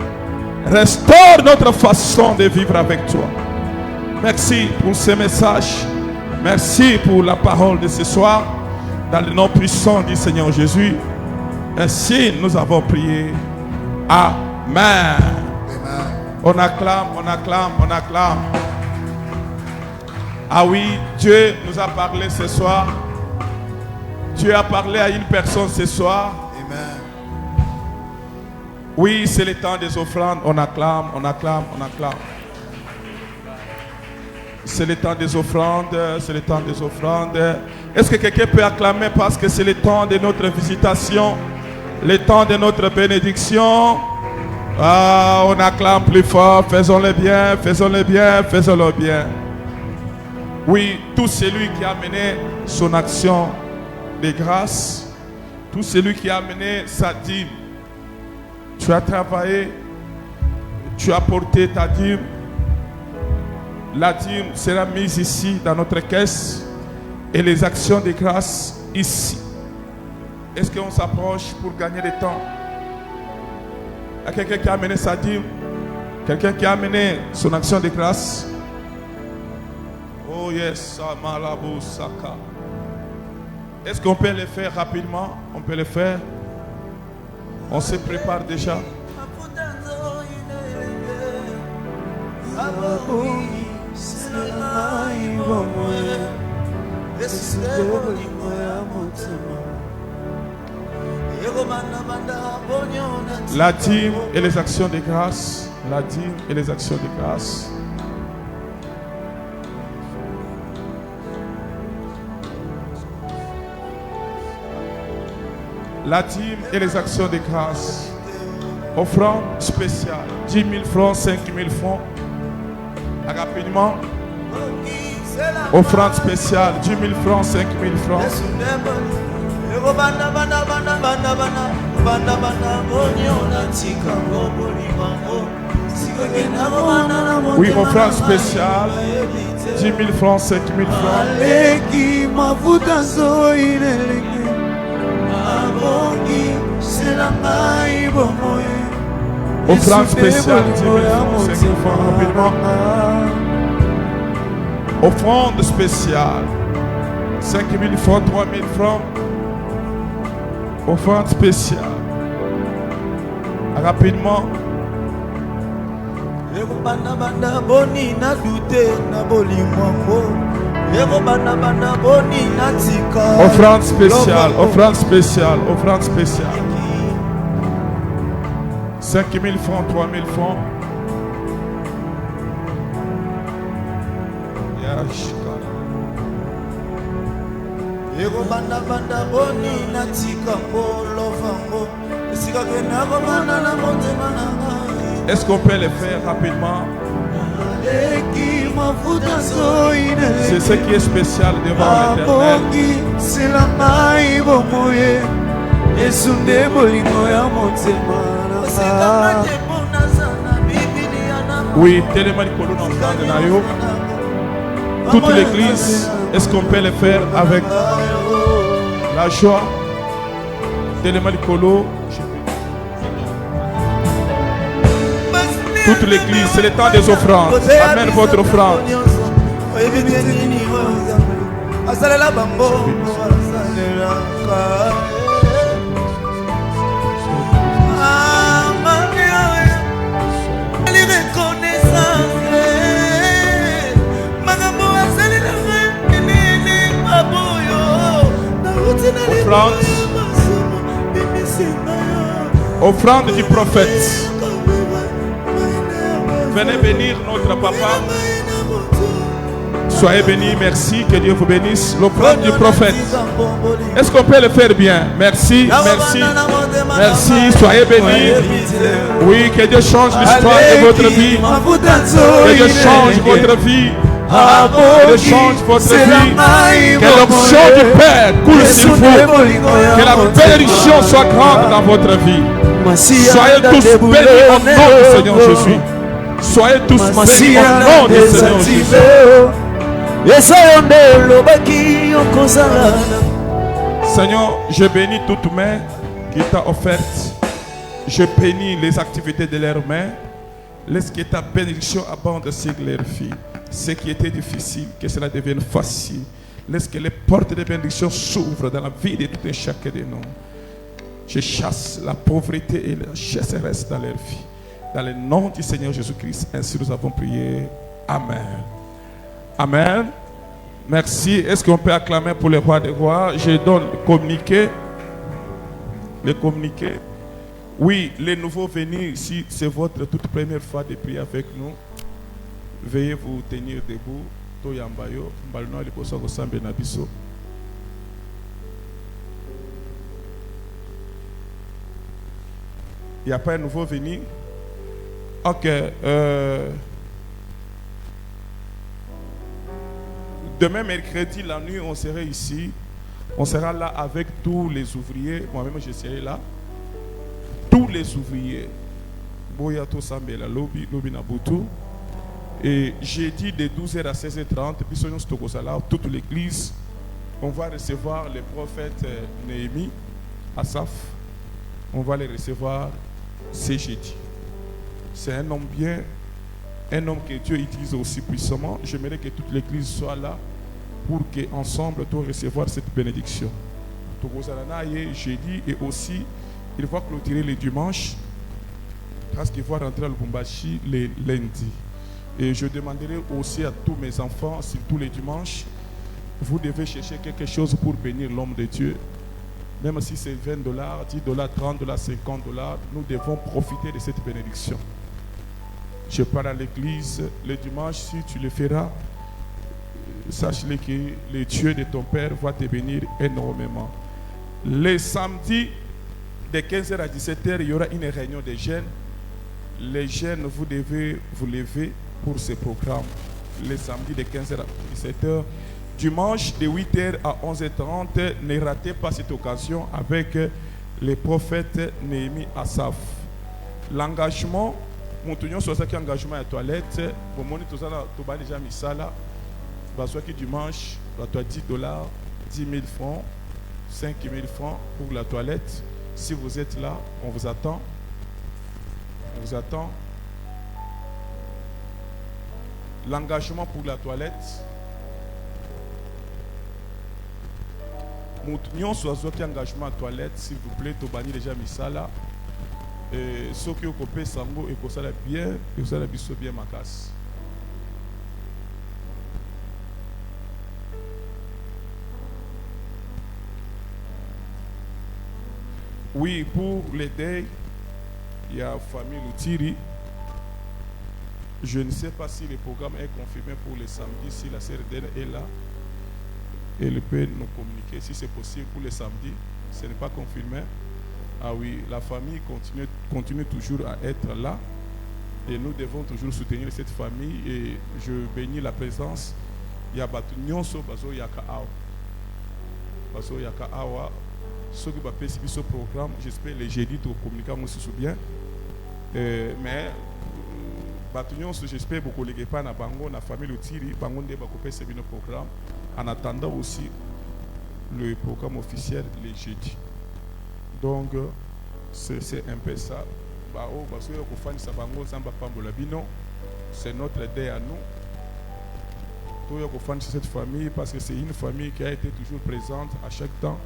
Restaure notre façon de vivre avec toi. Merci pour ces messages. Merci pour la parole de ce soir. Dans le nom puissant du Seigneur Jésus. Ainsi nous avons prié. Amen. On acclame, on acclame, on acclame. Ah oui, Dieu nous a parlé ce soir. Dieu a parlé à une personne ce soir. Amen. Oui, c'est le temps des offrandes. On acclame, on acclame, on acclame. C'est le temps des offrandes, c'est le temps des offrandes. Est-ce que quelqu'un peut acclamer parce que c'est le temps de notre visitation, le temps de notre bénédiction? Ah, on acclame plus fort, faisons-le bien, faisons-le bien, faisons-le bien. Oui, tout celui qui a mené son action de grâce, tout celui qui a mené sa dîme, tu as travaillé, tu as porté ta dîme. La dîme sera mise ici dans notre caisse et les actions de grâce ici. Est-ce qu'on s'approche pour gagner du temps? Il y a quelqu'un qui a amené sa dîme, quelqu'un qui a amené son action de grâce. Oh yes, Malabo Saka. Est-ce qu'on peut le faire rapidement? On peut le faire. On se prépare déjà. La dîme et les actions de grâce. La dîme et les actions de grâce. La dîme et les actions de grâce. Offrande spéciale. 10 000 francs, 5 000 francs. Rapidement. Offrande spéciale. 10 000 francs, 5 000 francs. Oui, offrande spéciale. 10 000 francs, 5 000 francs. Offrande spéciale, 10 000 francs, 5 000 francs, rapidement. Offrande spéciale, 5 000 francs, 3 000 francs. Offrande spéciale, rapidement. Offrande spéciale, offrande spéciale, offrande spéciale. 5 000 francs, 3 000 francs. Est-ce qu'on peut le faire rapidement? C'est ce qui est spécial devant l'Éternel. Oui, toute l'église, est-ce qu'on peut le faire avec la joie? Toute l'église, c'est le temps des offrandes. Amène votre offrande. Offrande. Offrande du prophète. Venez bénir notre papa. Soyez bénis, merci, que Dieu vous bénisse. L'offrande du prophète. Est-ce qu'on peut le faire bien? Merci, merci, merci, soyez bénis. Oui, que Dieu change l'histoire de votre vie. Que Dieu change votre vie. Que Dieu change votre vie. Que l'onction du Père coule sur vous. Que la bénédiction soit grande dans votre vie. Soyez tous bénis au nom du Seigneur Jésus. Soyez tous bénis au nom du Seigneur Jésus. Seigneur, je bénis toute main qui t'a offerte. Je bénis les activités de leurs mains. Laisse que ta bénédiction abonde sur leurs filles. Ce qui était difficile, que cela devienne facile. Laisse que les portes de bénédiction s'ouvrent dans la vie de tout un chacun de nous. Je chasse la pauvreté et la chasseresse dans leur vie. Dans le nom du Seigneur Jésus-Christ, ainsi nous avons prié. Amen. Amen. Merci. Est-ce qu'on peut acclamer pour le roi des rois? Je donne le communiqué. Le communiqué. Oui, les nouveaux venus, si c'est votre toute première fois de prier avec nous, veuillez vous tenir debout. Toyambayo, Mbalno liposo kosambe na biso. Il n'y a pas un nouveau venu. Ok. Demain, mercredi, la nuit, on sera ici. On sera là avec tous les ouvriers. Moi-même, je serai là. Tous les ouvriers. Boyato Sambela, Lobi Nabutu. Et jeudi de 12h à 16h30, puis toute l'église, on va recevoir le prophète Néhémie, Asaph. On va les recevoir ce jeudi. C'est un homme bien, un homme que Dieu utilise aussi puissamment. J'aimerais que toute l'église soit là pour qu'ensemble, nous recevoir cette bénédiction. Jeudi et aussi, il va clôturer le dimanche parce qu'il va rentrer à Lubumbashi le lundi. Et je demanderai aussi à tous mes enfants, si tous les dimanches, vous devez chercher quelque chose pour bénir l'homme de Dieu. Même si c'est $20, $10, $30, $50, nous devons profiter de cette bénédiction. Je pars à l'église le dimanche, si tu le feras, sache-le que le Dieu de ton Père va te bénir énormément. Le samedi, de 15h à 17h, il y aura une réunion des jeunes. Les jeunes, vous devez vous lever pour ce programme. Le samedi de 15h à 17h. Dimanche de 8h à 11h30, ne ratez pas cette occasion avec le prophète Néhémie Asaph. L'engagement, mon tunion sur cet engagement à la toilette, pour mon tout ça, tu vas déjà mis ça là. Parce que dimanche, tu as $10, 10 000 francs, 5 000 francs pour la toilette. Si vous êtes là, on vous attend. On vous attend. L'engagement pour la toilette. Nous sommes sur engagement à toilette, s'il vous plaît, tu as déjà mis ça là. Ceux qui ont coupé sango et que ça l'a bien, et que ça l'a bien ma casse. Oui, pour les deuils, il y a famille Loutiri. Je ne sais pas si le programme est confirmé pour le samedi, si la CRDN est là. Elle peut nous communiquer si c'est possible pour le samedi. Ce n'est pas confirmé. Ah oui, la famille continue toujours à être là. Et nous devons toujours soutenir cette famille. Et je bénis la présence. Il y a Batunionso, Bazo Yakaawa. Bazo Yakaawa. Ceux qui vont suivre ce programme, j'espère les jeudis de communiquer, on se souvient. Mais Batunionso, j'espère beaucoup les pas na bango, na famille Lutiri, bango de bakopé c'est le programme. En attendant aussi le programme officiel les jeudis. Donc, c'est un peu ça. C'est notre deuil à nous. Tout cette famille parce que c'est une famille qui a été toujours présente à chaque temps.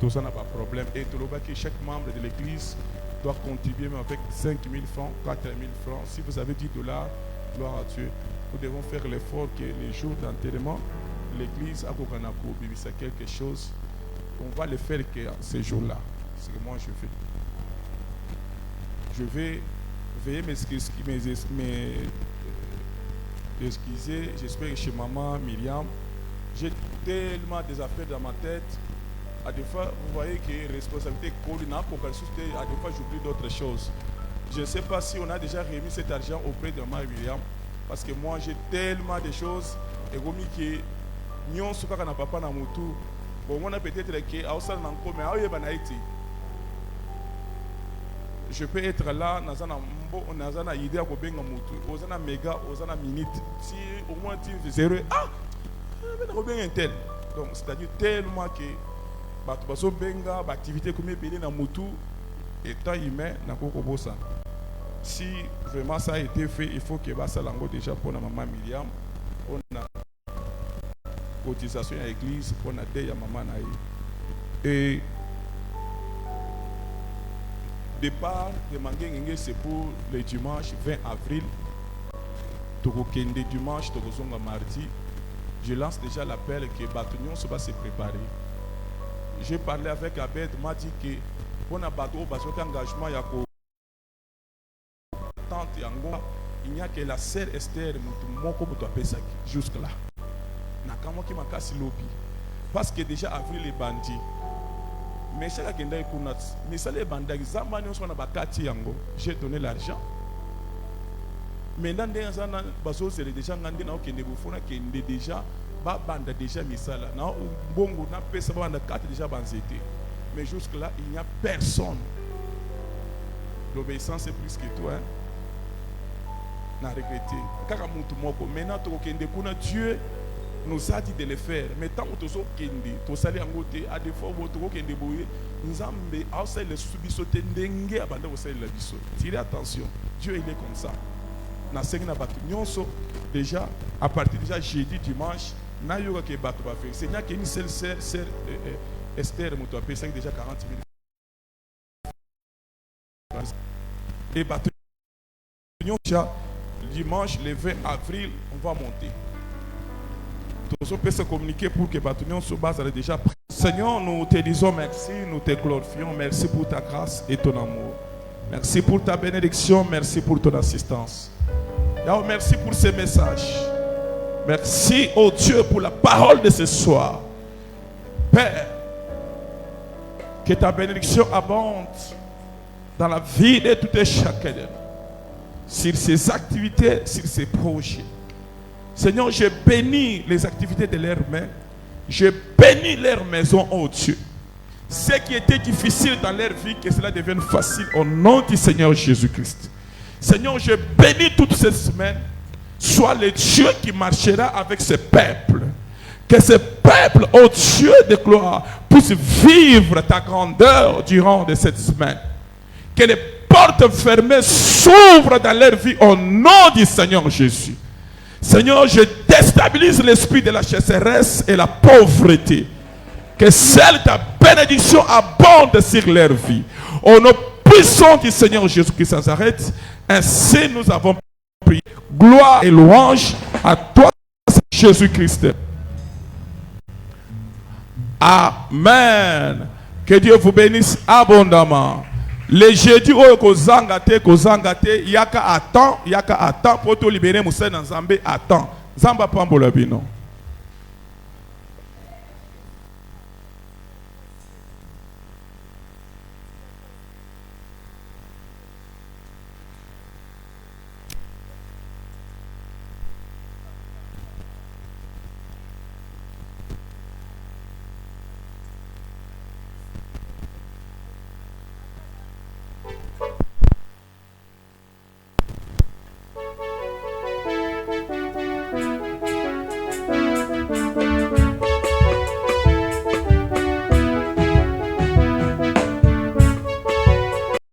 Tout ça n'a pas de problème. Et tout le monde, chaque membre de l'église doit contribuer même avec 5 000 francs, 4 000 francs. Si vous avez $10, gloire à Dieu. Nous devons faire l'effort que les jours d'enterrement, l'église à Kokanako, c'est quelque chose. On va le faire que ces jours-là. C'est ce que moi je fais. Je vais veiller d'excuser. J'espère que chez maman Myriam, j'ai tellement des affaires dans ma tête. À des fois, vous voyez que responsabilité coordinée, à des fois j'oublie d'autres choses. Je ne sais pas si on a déjà remis cet argent auprès de maman Myriam, parce que moi j'ai tellement de choses. Et comme que nous sommes na papa na mutu, bon on a peut-être que ausal na ko mais aye banaiti. Je peux être là dans une idée à kobenga mutu, ozana méga, ozana minute. Si au moins tu fais 0, mais kobenga un tel. Donc c'est-à-dire tellement que batu baso benga activité comme belé na mutu étant humain na koko bossa. Si vraiment ça a été fait, il faut que ça lango déjà pour la maman Myriam. On a cotisation à l'église pour la dé à maman naï. Et départ de Manguengenge c'est pour le dimanche 20 avril. Tokokende dimanche, Tokozonga mardi. Je lance déjà l'appel que Batunion va se préparer. J'ai parlé avec Abed, m'a dit que pour un bateau, engagement, il n'y a que la sœur Esther jusque-là. Parce que déjà avril les bandits. Mais ça les bandits, j'ai donné l'argent. Maintenant, c'est déjà déjà déjà misala na bongo na pesa banda 4 déjà banzété. Mais jusque là il n'y a personne. L'obéissance est plus que toi, hein? N'a regretté kaka mutu moko. Maintenant to kende kuna Dieu nous a dit de le faire. Mais tant que to kende to sali angote à des fois to kende boye nzambe asa le subisote ndenge abanda ko sali la biso. Tirez attention, Dieu il est comme ça. Na sengna batu nyonso déjà à partir déjà jeudi dimanche na yoga ke batu ba faire. Seigneur qui une seule sœur Esther mutu a payé déjà 40 000. Et batu dimanche le 20 avril on va monter. Tous on peut se communiquer pour que Batunion se base déjà prêt. Seigneur, nous te disons merci, nous te glorifions, merci pour ta grâce et ton amour. Merci pour ta bénédiction, merci pour ton assistance. Merci pour ces messages. Merci, oh Dieu, pour la parole de ce soir. Père, que ta bénédiction abonde dans la vie de tout et chacun de nous. Sur ces activités, sur ces projets. Seigneur, je bénis les activités de leurs mains. Je bénis leur maison, oh Dieu. Ce qui était difficile dans leur vie, que cela devienne facile au nom du Seigneur Jésus-Christ. Seigneur, je bénis toute cette semaine. Sois le Dieu qui marchera avec ce peuple. Que ce peuple, ô Dieu de gloire, puisse vivre ta grandeur durant de cette semaine. Que les portes fermées s'ouvrent dans leur vie au nom du Seigneur Jésus. Seigneur, je déstabilise l'esprit de la chasseresse et la pauvreté. Que celle ta bénédiction abonde sur leur vie. Au nom puissant du Seigneur Jésus-Christ sans arrêt. Ainsi nous avons prié. Gloire et louange à toi, Jésus-Christ. Amen. Que Dieu vous bénisse abondamment. Les jeudi où kozangate yaka attend pour te libérer Moussa dans Zambé attend. Zamba pambola bino.